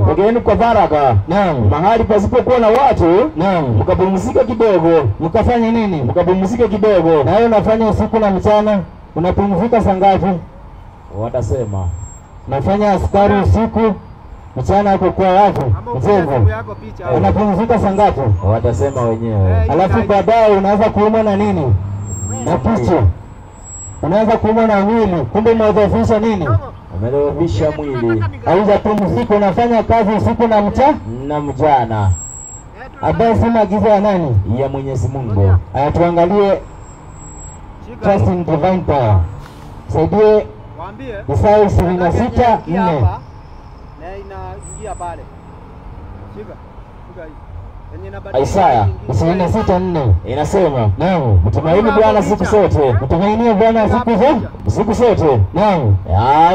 pokeeni kwa baraka mahali pasipokuwa na watu, mkapumzika kidogo. Mkafanya nini? Mkapumzika kidogo. Na wewe unafanya usiku na mchana, unapumzika saa ngapi? Watasema nafanya askari usiku, mchana hapo kwa wapi? Mzengo. Unapumzika saa ngapi? Watasema wenyewe. Alafu baadaye unaanza kuumwa na nini? Na kichwa. Unaanza kuumwa na mwili, kumbe umedhoofisha nini? Umedhoofisha mwili. Haujapumzika, unafanya kazi usiku na mchana. Habari si maagizo ya nani? Ya Mwenyezi Mungu. Tuangalie trust in divine power. Saidie Isaya 26:4. Na inaingia pale. Isaya 26:4 inasema, mtumaini Bwana siku zote. Mtumainie Bwana siku zote.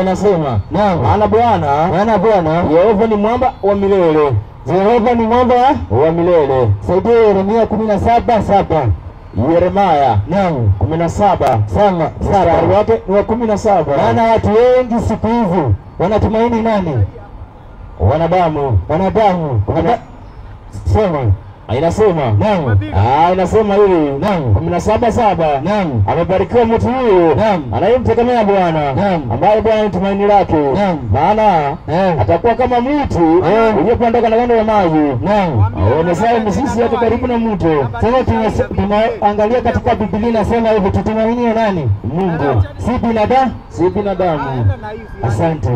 Inasema, maana Bwana Yehova ni mwamba wa milele. Yehova ni mwamba wa milele. Saidia Yeremia 17:7. Yeremia 17:7. Mstari wake ni wa 17. Maana watu wengi siku hizi wanatumaini nani? Wanadamu. Sema. Inasema inasema hili 17:7. Amebarikiwa mtu huyu anayemtegemea Bwana, ambaye Bwana ni tumaini lake. Maana atakuwa kama mtu uliyepandwa kando ya maji, umezaa mizizi yake karibu na mto. Sasa tunaangalia katika Biblia inasema hivi, tutumainie nani? Mungu, si binadamu. Asante.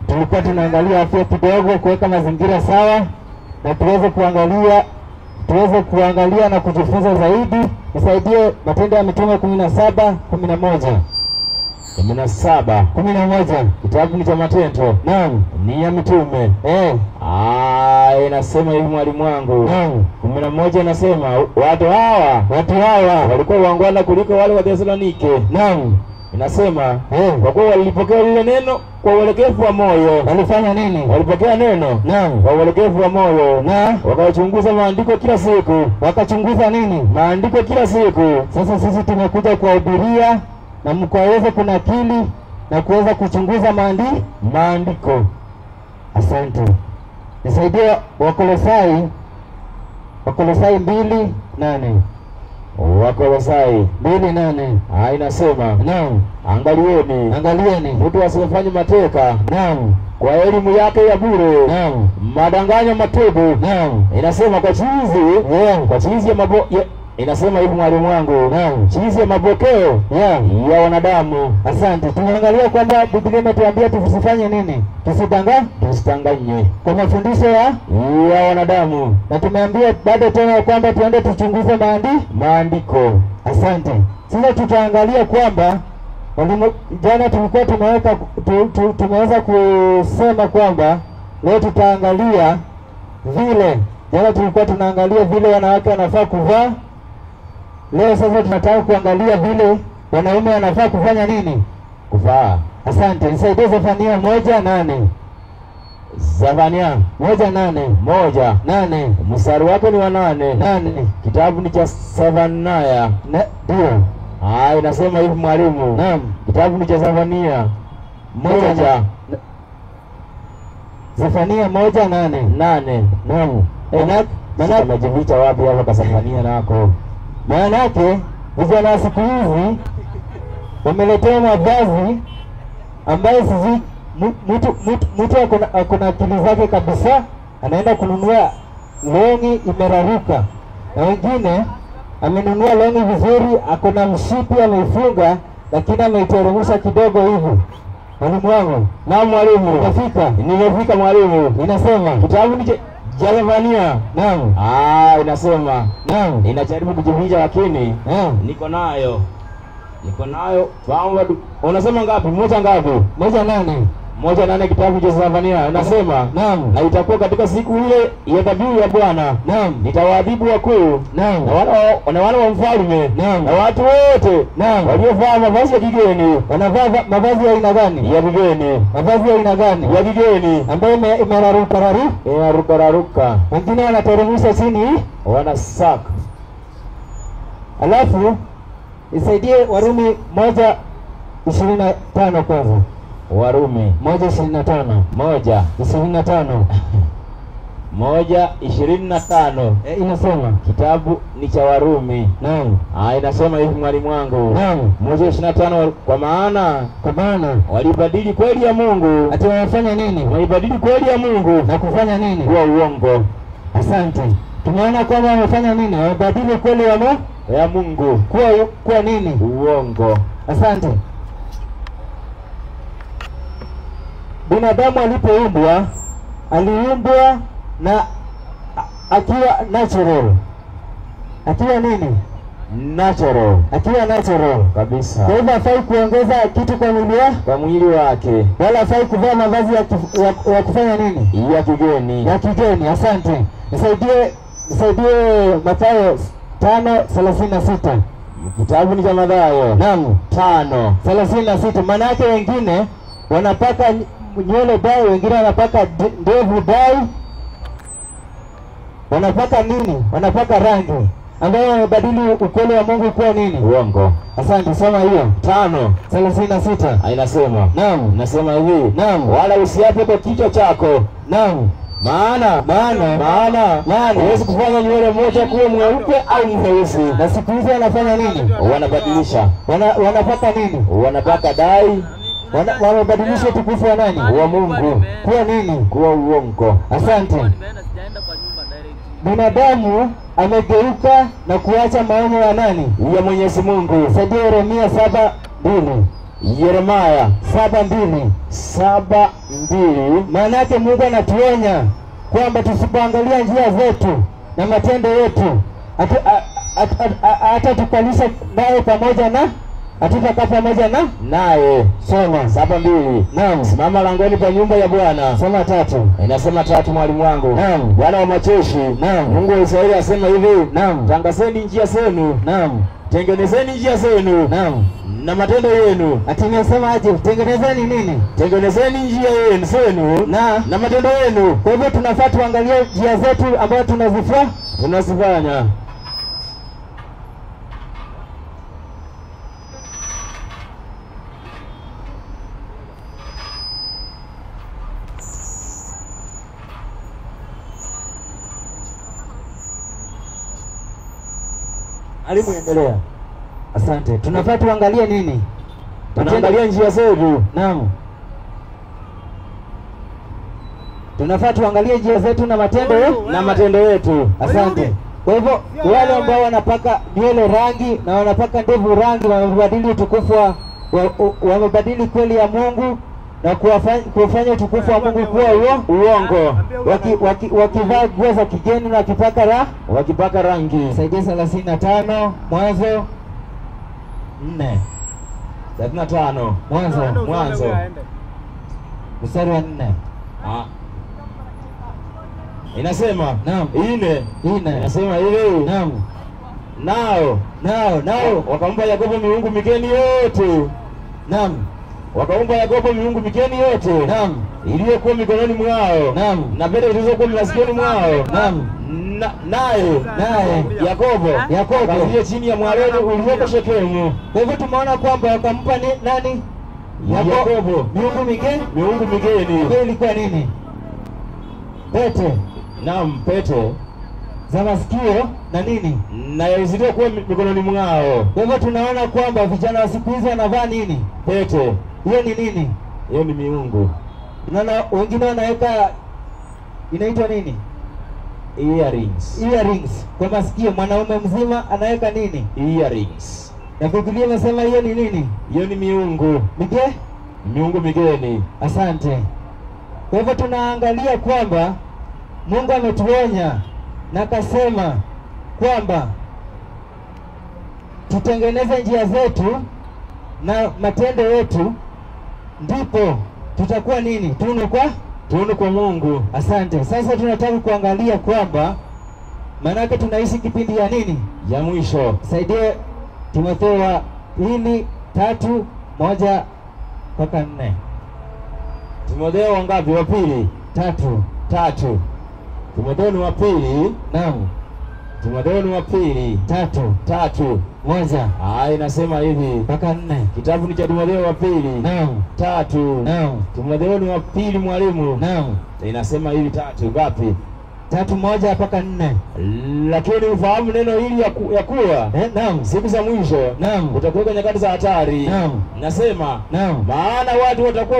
Tulikuwa tunaangalia afya kidogo, kuweka mazingira sawa, na tuweze kuangalia na kujifunza zaidi. Nisaidie Matendo ya Mitume 17:11. 17:11. Kitabu ni cha Matendo. Ni ya Mitume. Inasema hivi mwalimu wangu. 11 inasema watu hawa walikuwa wangwana kuliko wale wa Thessalonike. Inasema kwa kuwa walipokea lile neno kwa uelekevu wa moyo. Walifanya nini? Walipokea neno kwa uelekevu wa moyo, na wakachunguza maandiko kila siku. Wakachunguza nini? Maandiko kila siku. Sasa sisi tumekuja kuwahubiria na mkaweze kunakili na kuweza kuchunguza maandiko. Asante. Nisaidie Wakolosai 2:8. Wakolosai 2:8. Inasema, angalieni mtu asifanye mateka kwa elimu yake ya bure, madanganyo matupu. Inasema kwa chizi ya inasema hivi mwalimu wangu, chizi ya mapokeo ya wanadamu. Asante. Tunaangalia kwamba Biblia imetuambia tusifanye nini? Tusidanganywe kwa mafundisho ya wanadamu. Na tumeambia bado tena kwamba tuende tuchunguze maandiko. Asante. Sasa tutaangalia kwamba jana tulikuwa tumeweza kusema kwamba leo tutaangalia vile, jana tulikuwa tunaangalia vile wanawake wanafaa kuvaa. Leo sasa tunataka kuangalia vile wanaume wanafaa kufanya nini? Kuvaa. Asante. Nisaidie Zefania 1:8. Zefania 1:8. Mstari wake ni wa 8. Kitabu ni cha Zefania. Ndio. Inasema hivi mwalimu. Kitabu ni cha Zefania 1. Zefania 1:8. Maana majificha wapi hapa kwa Zefania nako? Maana yake vijana wa siku hizi wameletea mavazi ambayo sisi mtu akona akili zake kabisa, anaenda kununua longi imeraruka, na wengine amenunua longi vizuri, akona mshipi ameifunga, lakini ameiteremsha kidogo hivi. Mwalimu wangu. Na mwalimu. Nimefika mwalimu. Inasema kitabu ni Zefania. Inasema. Inajaribu kujificha lakini niko nayo. Unasema ngapi? 1:8. 1:8 kitabu cha Zefania inasema, Naam. na itakuwa katika siku ile ya dhabihu ya Bwana, Naam. nitawaadhibu wakuu Naam. na wana wa mfalme Naam. na watu wote Naam. waliovaa mavazi ya kigeni. Wanavaa mavazi ya aina gani? Ya kigeni. Mavazi ya aina gani? Ya kigeni Ambayo imeraruka. Wengine wanateremsha chini, Wanasaka. alafu isaidie Warumi 1:25 kwanza. Warumi 1:25. 1:25. 1:25. Inasema Kitabu ni cha Warumi. naam. Inasema hivi mwalimu wangu. Naam. 1:25, kwa maana walibadili kweli ya Mungu. Ati wanafanya nini? Walibadili kweli ya Mungu Na kufanya nini? kuwa uongo. Asante. Tumeona kwamba wamefanya nini? Wamebadili kweli ya Mungu kuwa nini? Uongo. Asante. Binadamu alipoumbwa, aliumbwa na akiwa natural. Akiwa nini? Natural. Akiwa natural kabisa. Kwa hivyo hafai kuongeza kitu kwa mwili wake, wala hafai kuvaa mavazi ya kufanya nini? Ya kigeni. Ya kigeni. Asante. Nisaidie Mathayo 5:36. Kitabu ni cha Mathayo. Naam. 5:36. Maana yake wengine wanapaka nywele dai, wengine wanapaka ndevu dai, wanapaka nini? Wanapaka rangi ambayo wamebadili ukweli wa Mungu kuwa nini? Uongo. Asante. Soma hiyo 5:36. Inasema. Naam. Inasema hivi. Naam. Wala usiape kwa kichwa chako. Naam. Maana huwezi kufanya nywele moja kuwa mweupe au mweusi. Na siku hizi wanafanya nini? Wanabadilisha. Wanapaka nini? Wanapaka dai. Wamebadilisha utukufu wa nani? Wa Mungu kuwa nini? Kuwa uongo. Asante. Binadamu amegeuka na kuacha maonyo ya nani? Ya Mwenyezi Mungu. Saidia Yeremia 7:2. Yeremia 7:2. Maana yake Mungu anatuonya kwamba tusipoangalia njia zetu na matendo yetu hata tukalisha naye pamoja na hatutakaa pamoja naye. Soma 7:2. Naam. Simama langoni pa nyumba ya Bwana. Soma 3. Inasema 3 mwalimu wangu. Naam. Bwana wa majeshi. Naam. Mungu wa Israeli asema hivi. Naam. Tangazeni njia zenu. Naam. Tengenezeni njia zenu. Naam. Na matendo yenu. Ati nimesema aje? Tengenezeni nini? Tengenezeni njia zenu na matendo yenu. Kwa hivyo tunafaa tuangalie njia zetu ambazo tunazifanya. Alimuendelea. Asante. Tunafaa tuangalie nini? Tunaangalia njia zetu. Naam. Tunafaa tuangalie njia zetu na matendo yetu. Asante. Kwa hivyo wale ambao wanapaka nywele rangi na wanapaka ndevu rangi wamebadili utukufu wamebadili kweli ya Mungu na kufanya utukufu wa Mungu kuwa uongo. Wakivaa nguo za kigeni na wakipaka rangi. Saidia 35 Mwanzo 4:35. Mwanzo mstari wa 4. Inasema. Naam. 4. Inasema hivi. Naam. Nao wakampa Yakobo miungu migeni yote. Naam. Wakampa Yakobo miungu migeni yote. Naam. Iliyokuwa mikononi mwao. Naam. Na pete zilizokuwa masikioni mwao. Naam. Naye Yakobo akazilia chini ya mwaloni ulioko Shekemu. Kwa hivyo tumeona kwamba wakampa nani? Yakobo miungu migeni. Kwa ilikuwa nini? Pete. Naam, pete za masikio na nini? Na zilizokuwa mikononi mwao. Kwa hivyo tunaona kwamba vijana wa siku hizi wanavaa nini? Pete. Hiyo ni nini? Hiyo ni miungu. Unaona wengine wanaweka inaitwa nini? Earrings kwa masikio. Mwanaume mzima anaweka nini? Earrings. Na Biblia inasema hiyo ni nini? Hiyo ni miungu. Miungu migeni. Asante. Kwa hivyo tunaangalia kwamba Mungu ametuonya na akasema kwamba tutengeneze njia zetu na matendo yetu, ndipo tutakuwa nini? Tunu kwa Mungu. Asante. Sasa tunataka kuangalia kwamba manake tunaishi kipindi ya nini? Ya mwisho. Saidie Timotheo wa 2:3-1 mpaka 4. Timotheo wangapi? Wa pili? 3. Timotheo ni wa pili. Naam. Timotheo ni wa pili. 3. 1. Inasema hivi mpaka 4. Kitabu ni cha Timotheo wa pili. Naam. 3. Naam. Timotheo ni wa pili mwalimu. Naam. Inasema hivi 3 ngapi? 3:1 mpaka 4. Lakini ufahamu neno hili ya kuwa naam, siku za mwisho naam, utakuwa nyakati za hatari. Naam. Nasema naam, maana watu watakuwa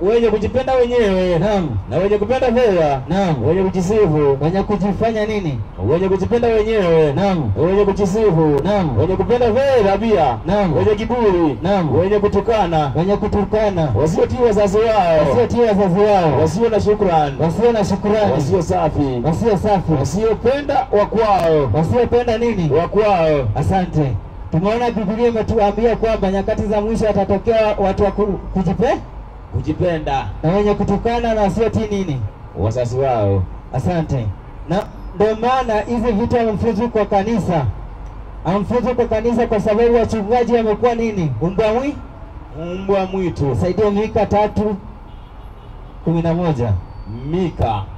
wenye kujipenda wenyewe. Naam. Na wenye kupenda fedha. Naam. Wenye kujisifu. Wenye kujifanya nini? Wenye kujipenda wenyewe. Naam. Wenye kujisifu. Naam. Wenye kupenda fedha pia. Naam. Wenye kiburi. Naam. Wenye kutukana. Wasiotii wazazi wao. Wasio na shukrani. Wasio safi. Wasiopenda wakwao. Wasiopenda nini? Wakwao. Asante. Tumeona Biblia imetuambia kwamba nyakati za mwisho watatokea watu wa kujipenda na wenye kutukana na wasiotii nini? Wazazi wao. Asante. Na ndio maana hizi vitu amfuzu kwa kanisa. Amfuzu kwa kanisa kwa sababu wachungaji wamekuwa nini? Mbwa mwitu. Saidia Mika 3:11.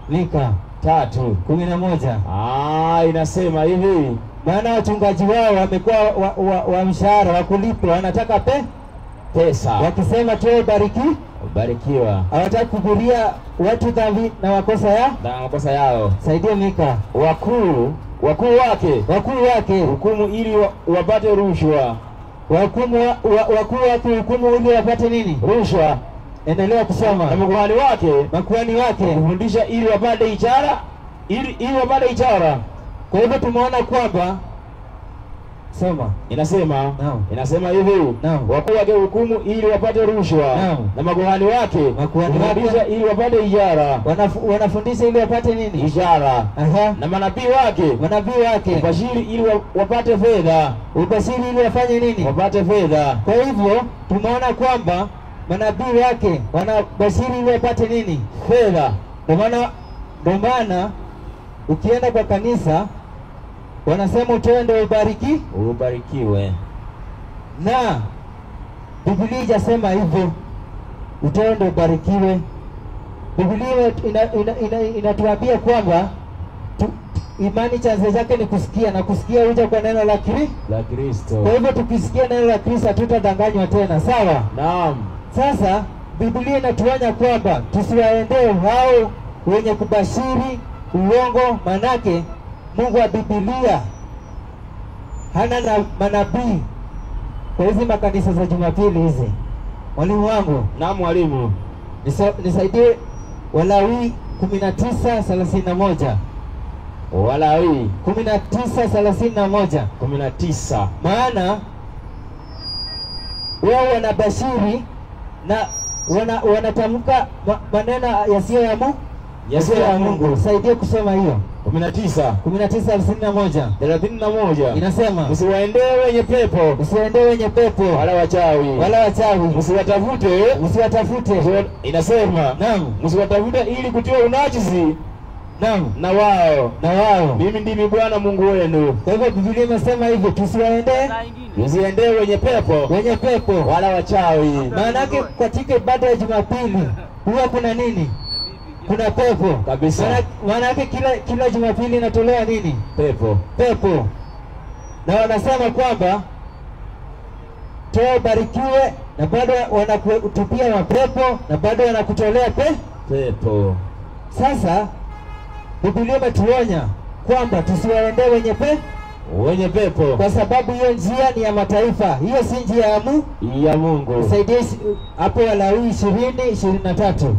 Mika 3:11. Inasema hivi, maana wachungaji wao wamekuwa wa mshahara wa kulipwa, wanataka pesa. Wakisema tuwe barikiwa. Hawataka kuhubiria watu dhambi na makosa yao. Saidia Mika. Wakuu wake hukumu ili wapate rushwa. Wakuu wake hukumu ili wapate nini? Rushwa. Endelea kusoma. Na makuhani wake kufundisha ili wapate ishara. Kwa hivyo tumeona kwamba soma. Inasema hivi. Wakuu wake hukumu ili wapate rushwa. Na makuhani wake kufundisha ili wapate ishara. Wanafundisha ili wapate nini? Ishara. Na manabii wake ubashiri ili wapate fedha. Ubashiri ili wafanye nini? Wapate fedha. Kwa hivyo tumeona kwamba manabii wake wanabashiri ili wapate nini? Fedha. Ndio maana ukienda kwa kanisa wanasema utoe ndio ubarikiwe. Na Biblia inasema hivyo, utoe ndio ubarikiwe. Biblia inatuambia kwamba imani chanzo chake ni kusikia, na kusikia huja kwa neno la Kristo. Kwa hivyo tukisikia neno la Kristo hatutadanganywa tena, sawa? Naam. Sasa Biblia inatuonya kwamba tusiwaendee hao wenye kubashiri uongo, manake Mungu wa Biblia hana na manabii kwa hizi makanisa za Jumapili hizi. Mwalimu wangu. Na mwalimu. Nisaidie Walawi 19:31. Walawi 19:31. 19. Maana wao wanabashiri na wanatamka maneno yasiyo ya Mungu. Saidie kusoma hiyo. 19:31. Inasema msiwaendee wenye pepo wala wachawi. Msiwatafute. Inasema naam, msiwatafute ili kutiwa unajisi. Naam, na wao. Mimi ndimi Bwana Mungu wenu. Kwa hivyo Biblia imesema hivi, tusiendee wenye pepo wala wachawi. Maana yake katika ibada ya Jumapili huwa kuna nini? Kuna pepo kabisa. Maana yake kila Jumapili inatolewa nini? Pepo. Na wanasema kwamba toa barikiwe, na bado wanakutupia mapepo, na bado wanakutolea pepo. Sasa Biblia imetuonya kwamba tusiwaendee wenye pepo, kwa sababu hiyo njia ni ya mataifa, hiyo si njia ya Mungu. Saidie hapo Walawi 20:23.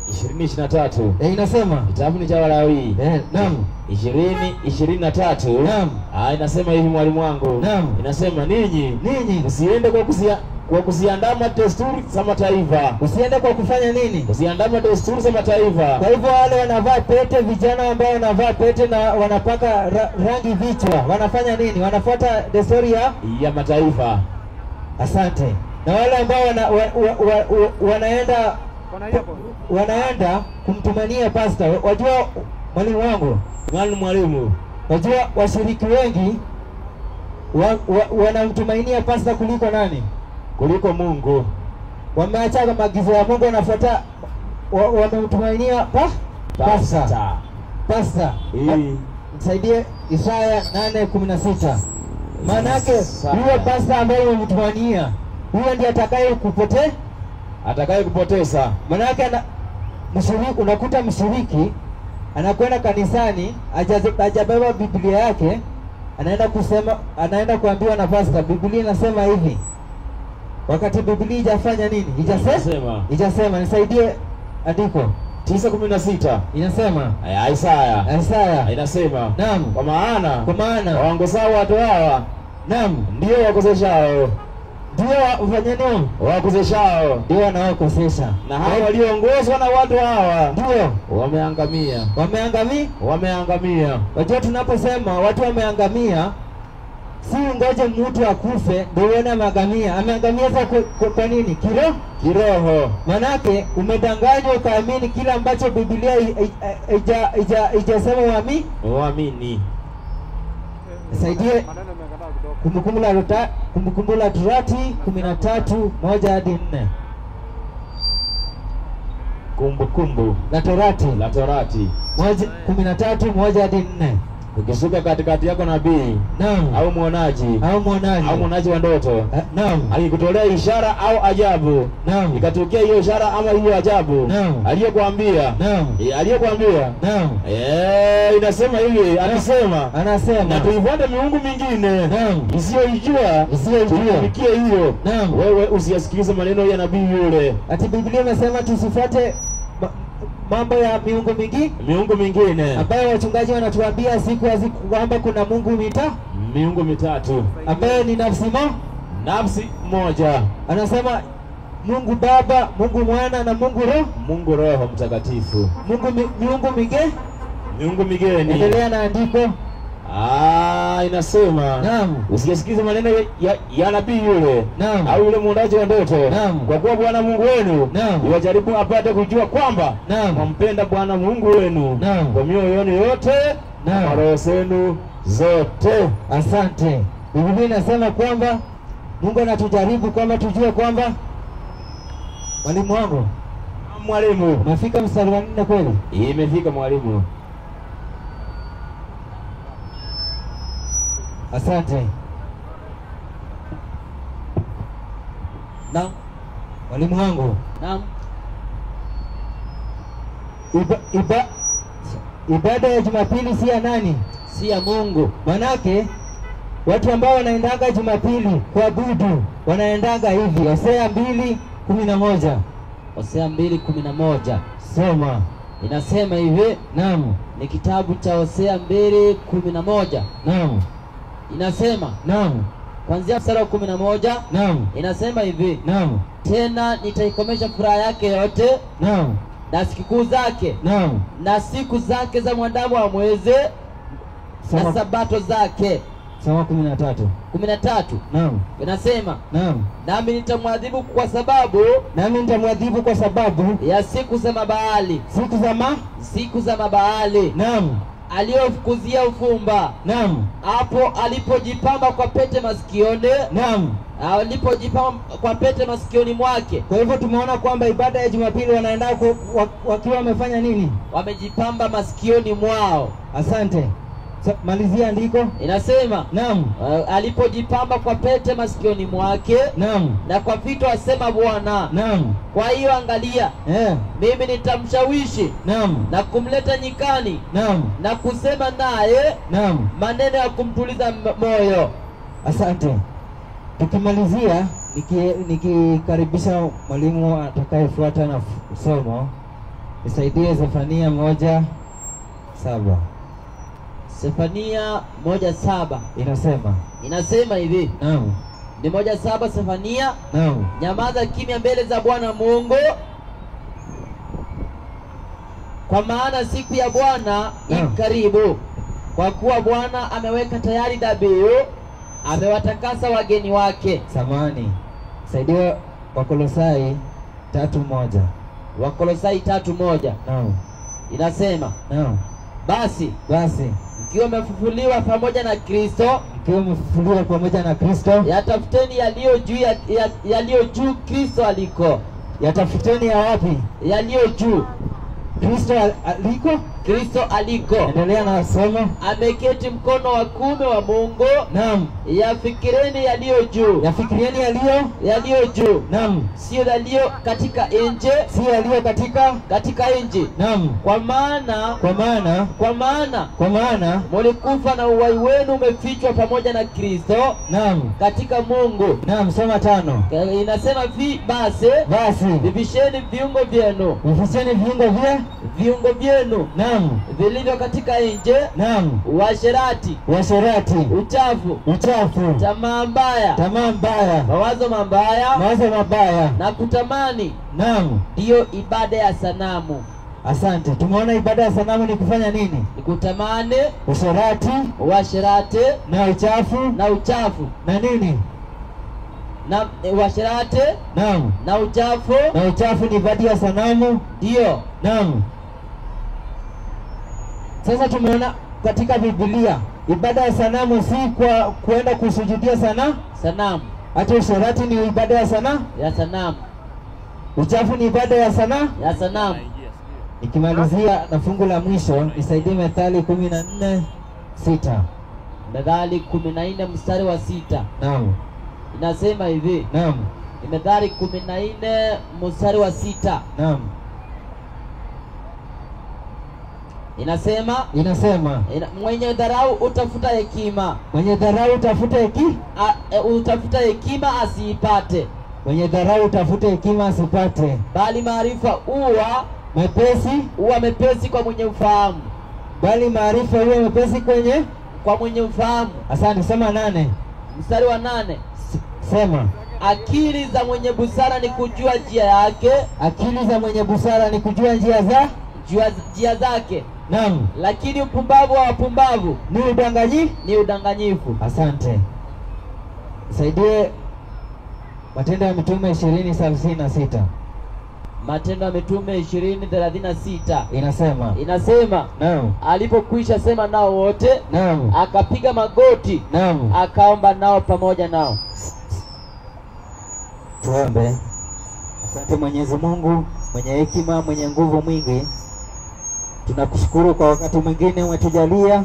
20:23. Inasema kitabu ni cha Walawi. Naam. 20:23. Naam. Inasema hivi mwalimu wangu. Naam. Inasema ninyi msiende kwa kuziandama desturi za mataifa. Usiende kwa kufanya nini? Kuziandama desturi za mataifa. Kwa hivyo wale wanavaa pete, vijana ambao wanavaa pete na wanapaka rangi vichwa, wanafanya nini? Wanafuata desturi ya mataifa. Asante. na wale ambao wanaenda kumtumania pastor. Wajua mwalimu wangu, mwalimu, wajua washiriki wengi wanamtumainia pastor kuliko nani? Kuliko Mungu. Wameacha maagizo ya Mungu, wanafuata wamemtumainia pastor. Msaidie Isaya 8:16. Maana yake huyo pastor ambaye umemtumainia, huyo ndiye atakaye kupoteza. Maana yake mshiriki, unakuta mshiriki anakwenda kanisani, hajabeba Biblia yake, anaenda kuambiwa na pastor, Biblia inasema hivi. Wakati Biblia hajafanya nini? Hajasema. Nisaidie andiko 9:16 inasema. Isaya inasema. Naam. Kwa maana waongozao watu hawa, naam, ndio wakoseshao. Ndio ufanyeni wakoseshao, ndio wanaokosesha. Na hao walioongozwa na watu hawa ndio wameangamia. Wajua tunaposema watu wameangamia, si ngoje mtu akufe ndio uone ameangamia. Ameangamia kwa nini? Kiroho. Manake umedanganywa ukaamini kila ambacho Biblia ijasema uamini. Saidie Kumbukumbu la Torati 13:1-4. Kumbukumbu la Torati 13:1-4. Ukisuka katikati yako nabii, naam, au mwonaji wa ndoto, naam, akikutolea ishara au ajabu, naam, ikatokea hiyo ishara ama hiyo ajabu, naam, aliyekwambia, naam, inasema hivi, anasema na tuifuate miungu mingine, naam, isiyoijua, tumikie hiyo. Naam. Wewe usiyasikilize maneno ya nabii yule. Ati Biblia imesema tusifuate mambo ya miungu mingine ambayo wachungaji wanatuambia siku kwamba kuna miungu mitatu ambaye ni nafsi moja. Anasema Mungu Baba, Mungu Mwana na Mungu Roho Mtakatifu. Miungu migeni. Endelea na andiko. Inasema, naam, usisikize maneno ya nabii yule, naam, au yule mwondaji wa ndoto, naam, kwa kuwa Bwana Mungu wenu, naam, yajaribu apate kujua kwamba, naam, mwampenda Bwana Mungu wenu, naam, kwa mioyo yenu yote, naam, na roho zenu zote. Asante. Biblia inasema kwamba Mungu anatujaribu kwamba tujue kwamba. Mwalimu wangu, umefika mstari wa 4 kweli? Imefika mwalimu. Asante. Naam. Mwalimu wangu. Naam. Ibada ya Jumapili si ya nani? Si ya Mungu. Manake watu ambao wanaendaga Jumapili kuabudu wanaendaga hivi. Hosea 2:11. Hosea 2:11. Soma. Inasema hivi. Naam. Ni kitabu cha Hosea 2:11. Naam. Inasema, naam, kuanzia mstari wa 11, naam, inasema hivi, naam, tena nitaikomesha furaha yake yote, naam, na sikukuu zake, naam, na siku zake za mwandamo wa mwezi, na sabato zake. Soma 13. Naam. Inasema, naam, nami nitamwadhibu kwa sababu ya siku za Mabaali. Siku za Mabaali. Naam. Aliyofukuzia ufumba. Naam. Hapo alipojipamba kwa pete masikioni. Naam. Alipojipamba kwa pete masikioni mwake. Kwa hivyo tumeona kwamba ibada ya Jumapili wanaenda wakiwa wamefanya nini? Wamejipamba masikioni mwao. Asante. Malizia andiko. Inasema, naam, alipojipamba kwa pete masikioni mwake, naam, na kwa vitu asema Bwana. Naam. Kwa hiyo angalia, mimi nitamshawishi, naam, na kumleta nyikani, naam, na kusema naye, naam, maneno ya kumtuliza moyo. Asante. Tukimalizia nikikaribisha mwalimu atakayefuata na somo, nisaidie Zefania 1:7. Zefania 1:7 inasema hivi. Naam. Ni 1:7 Zefania. Naam. Nyamaza kimya mbele za Bwana Mungu, kwa maana siku ya Bwana ikaribu. Kwa kuwa Bwana ameweka tayari dhabihu, amewatakasa wageni wake. Saidia Wakolosai 3:1. Wakolosai 3:1 Naam. inasema, Naam. basi Mkiwa mmefufuliwa pamoja na Kristo, yatafuteni yaliyo juu Kristo aliko. Yatafuteni ya wapi? Yaliyo juu. Kristo aliko. Endelea na somo. Ameketi mkono wa kuume wa Mungu. Naam. Yafikirieni yaliyo juu. Yafikirieni yaliyo juu. Naam. Sio yaliyo katika nje. Sio yaliyo katika nje. Naam. Kwa maana mlikufa na uhai wenu umefichwa pamoja na Kristo. Naam. Katika Mungu. Naam, soma 5. Inasema basi vivisheni viungo vyenu. Naam. Vilivyo katika nje. Naam. Uasherati. Uchafu. Tamaa mbaya. Mawazo mabaya. Na kutamani. Naam. Ndiyo ibada ya sanamu. Asante. Tumeona ibada ya sanamu ni kufanya nini? Ni kutamani, uasherati, na uchafu. Na nini? Na uasherati, naam, na uchafu ni ibada ya sanamu. Ndio. Naam. Sasa tumeona katika Biblia ibada ya sanamu si kwa kuenda kusujudia sanamu. Hata uasherati ni ibada ya sanamu. Uchafu ni ibada ya sanamu. Nikimalizia na fungu la mwisho, nisaidie Methali 14:6. Methali 14 mstari wa 6. Naam. Inasema hivi. Naam. Methali 14 mstari wa 6. Naam. Inasema mwenye dharau utafuta hekima. Utafuta hekima asiipate. Mwenye dharau utafuta hekima asipate. Bali maarifa huwa mepesi kwa mwenye ufahamu. Kwa mwenye ufahamu. Asante. Sema 8. Mstari wa 8. Sema. Akili za mwenye busara ni kujua njia yake. Njia zake. Naam. Lakini upumbavu wa wapumbavu ni udanganyifu. Asante. Saidie Matendo ya Mitume 20:36. Matendo ya Mitume 20:36. Inasema. Naam. Alipokwisha sema nao wote. Naam. Akapiga magoti. Naam. Akaomba nao pamoja nao. Tuombe. Asante Mwenyezi Mungu, mwenye hekima, mwenye nguvu mwingi. Tunakushukuru kwa wakati mwingine umetujalia.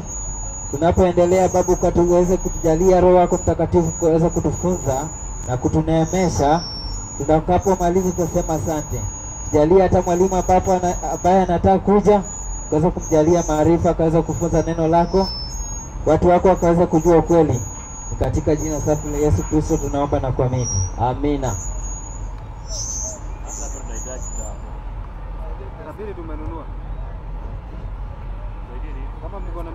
Tunapoendelea Babu, tuweze kutujalia Roho yako Mtakatifu kuweza kutufunza na kutuneemesha. Tunapomaliza tutasema asante. Jalia hata mwalimu ambaye anataka kuja kuweza kumjalia maarifa, akaweza kufunza neno lako, watu wako wakaweza kujua ukweli. Katika jina safi la Yesu Kristo tunaomba na kuamini. Amina. Tumenunua. Kama mko na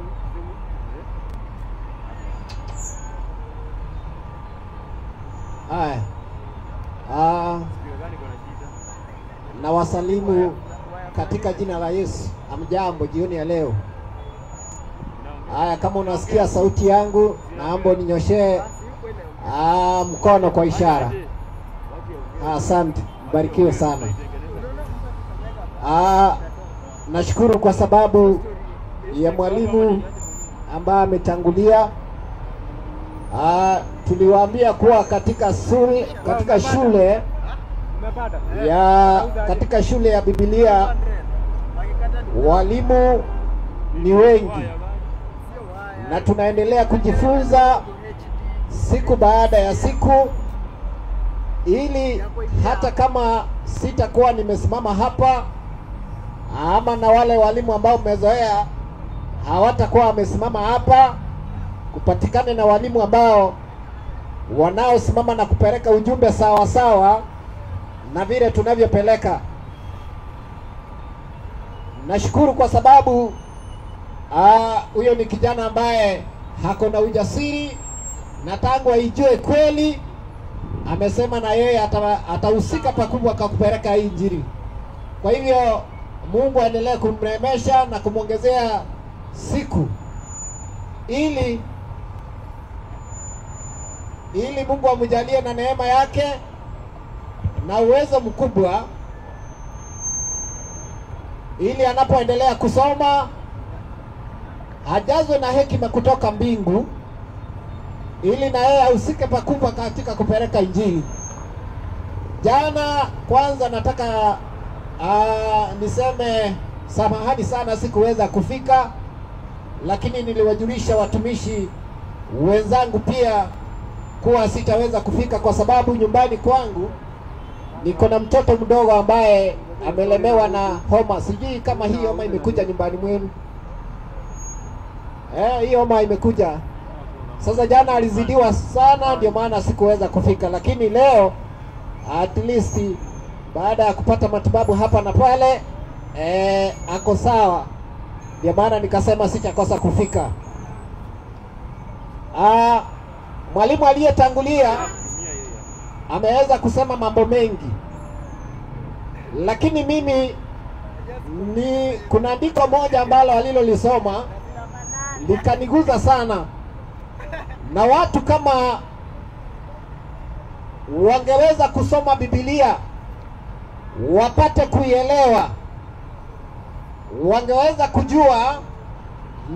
na wasalimu katika jina la Yesu. Amjambo jioni ya leo. Kama unasikia sauti yangu, naomba ninyoshee mkono kwa ishara. Asante, mbarikiwe sana. Nashukuru kwa sababu ya mwalimu ambaye ametangulia. Tuliwaambia kuwa katika shule ya Biblia walimu ni wengi, na tunaendelea kujifunza siku baada ya siku, ili hata kama sitakuwa nimesimama hapa ama na wale walimu ambao mmezoea hawatakuwa wamesimama hapa, kupatikane na walimu ambao wanaosimama na kupeleka ujumbe sawa sawa na vile tunavyopeleka. Nashukuru kwa sababu huyo ni kijana ambaye hako na ujasiri, na tangu aijue kweli amesema na yeye atahusika pakubwa kwa kupeleka hii Injili. Kwa hivyo Mungu aendelee kumremesha na kumongezea siku ili Mungu amjalie na neema yake na uwezo mkubwa, ili anapoendelea kusoma ajazwe na hekima kutoka mbingu, ili na yeye ahusike pakubwa katika kupeleka Injili. Jana kwanza nataka niseme samahani sana sikuweza kufika, lakini niliwajulisha watumishi wenzangu pia kuwa sitaweza kufika kwa sababu nyumbani kwangu niko na mtoto mdogo ambaye amelemewa na homa. Sijui kama hii homa imekuja nyumbani mwenu. Hii homa imekuja. Sasa jana alizidiwa sana, ndio maana sikuweza kufika, lakini leo at least baada ya kupata matibabu hapa na pale ako sawa, ndio maana nikasema sitakosa kufika. Mwalimu aliyetangulia ameweza kusema mambo mengi, lakini mimi kuna andiko moja ambalo alilolisoma likaniguza sana, na watu kama wangeweza kusoma Biblia wapate kuielewa, wangeweza kujua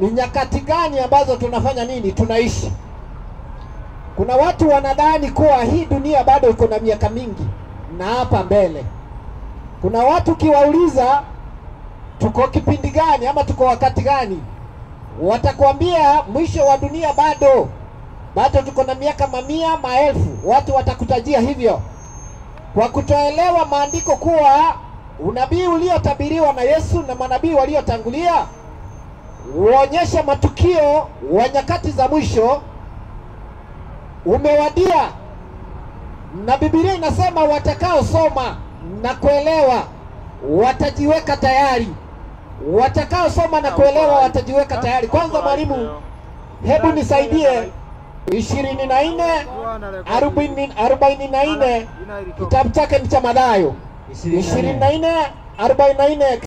ni nyakati gani ambazo tunafanya nini, tunaishi. Kuna watu wanadhani kuwa hii dunia bado iko na miaka mingi na hapa mbele. Kuna watu kiwauliza tuko kipindi gani ama tuko wakati gani, watakwambia mwisho wa dunia bado tuko na miaka mamia maelfu. Watu watakutajia hivyo kwa kutoelewa maandiko kuwa unabii uliotabiriwa na Yesu na manabii waliotangulia huonyesha matukio wa nyakati za mwisho umewadia, na Biblia inasema watakaosoma na kuelewa watajiweka tayari. Watakaosoma na kuelewa watajiweka tayari. Kwanza mwalimu, hebu nisaidie 24:44 kitabu chake ni cha Mathayo 24:44.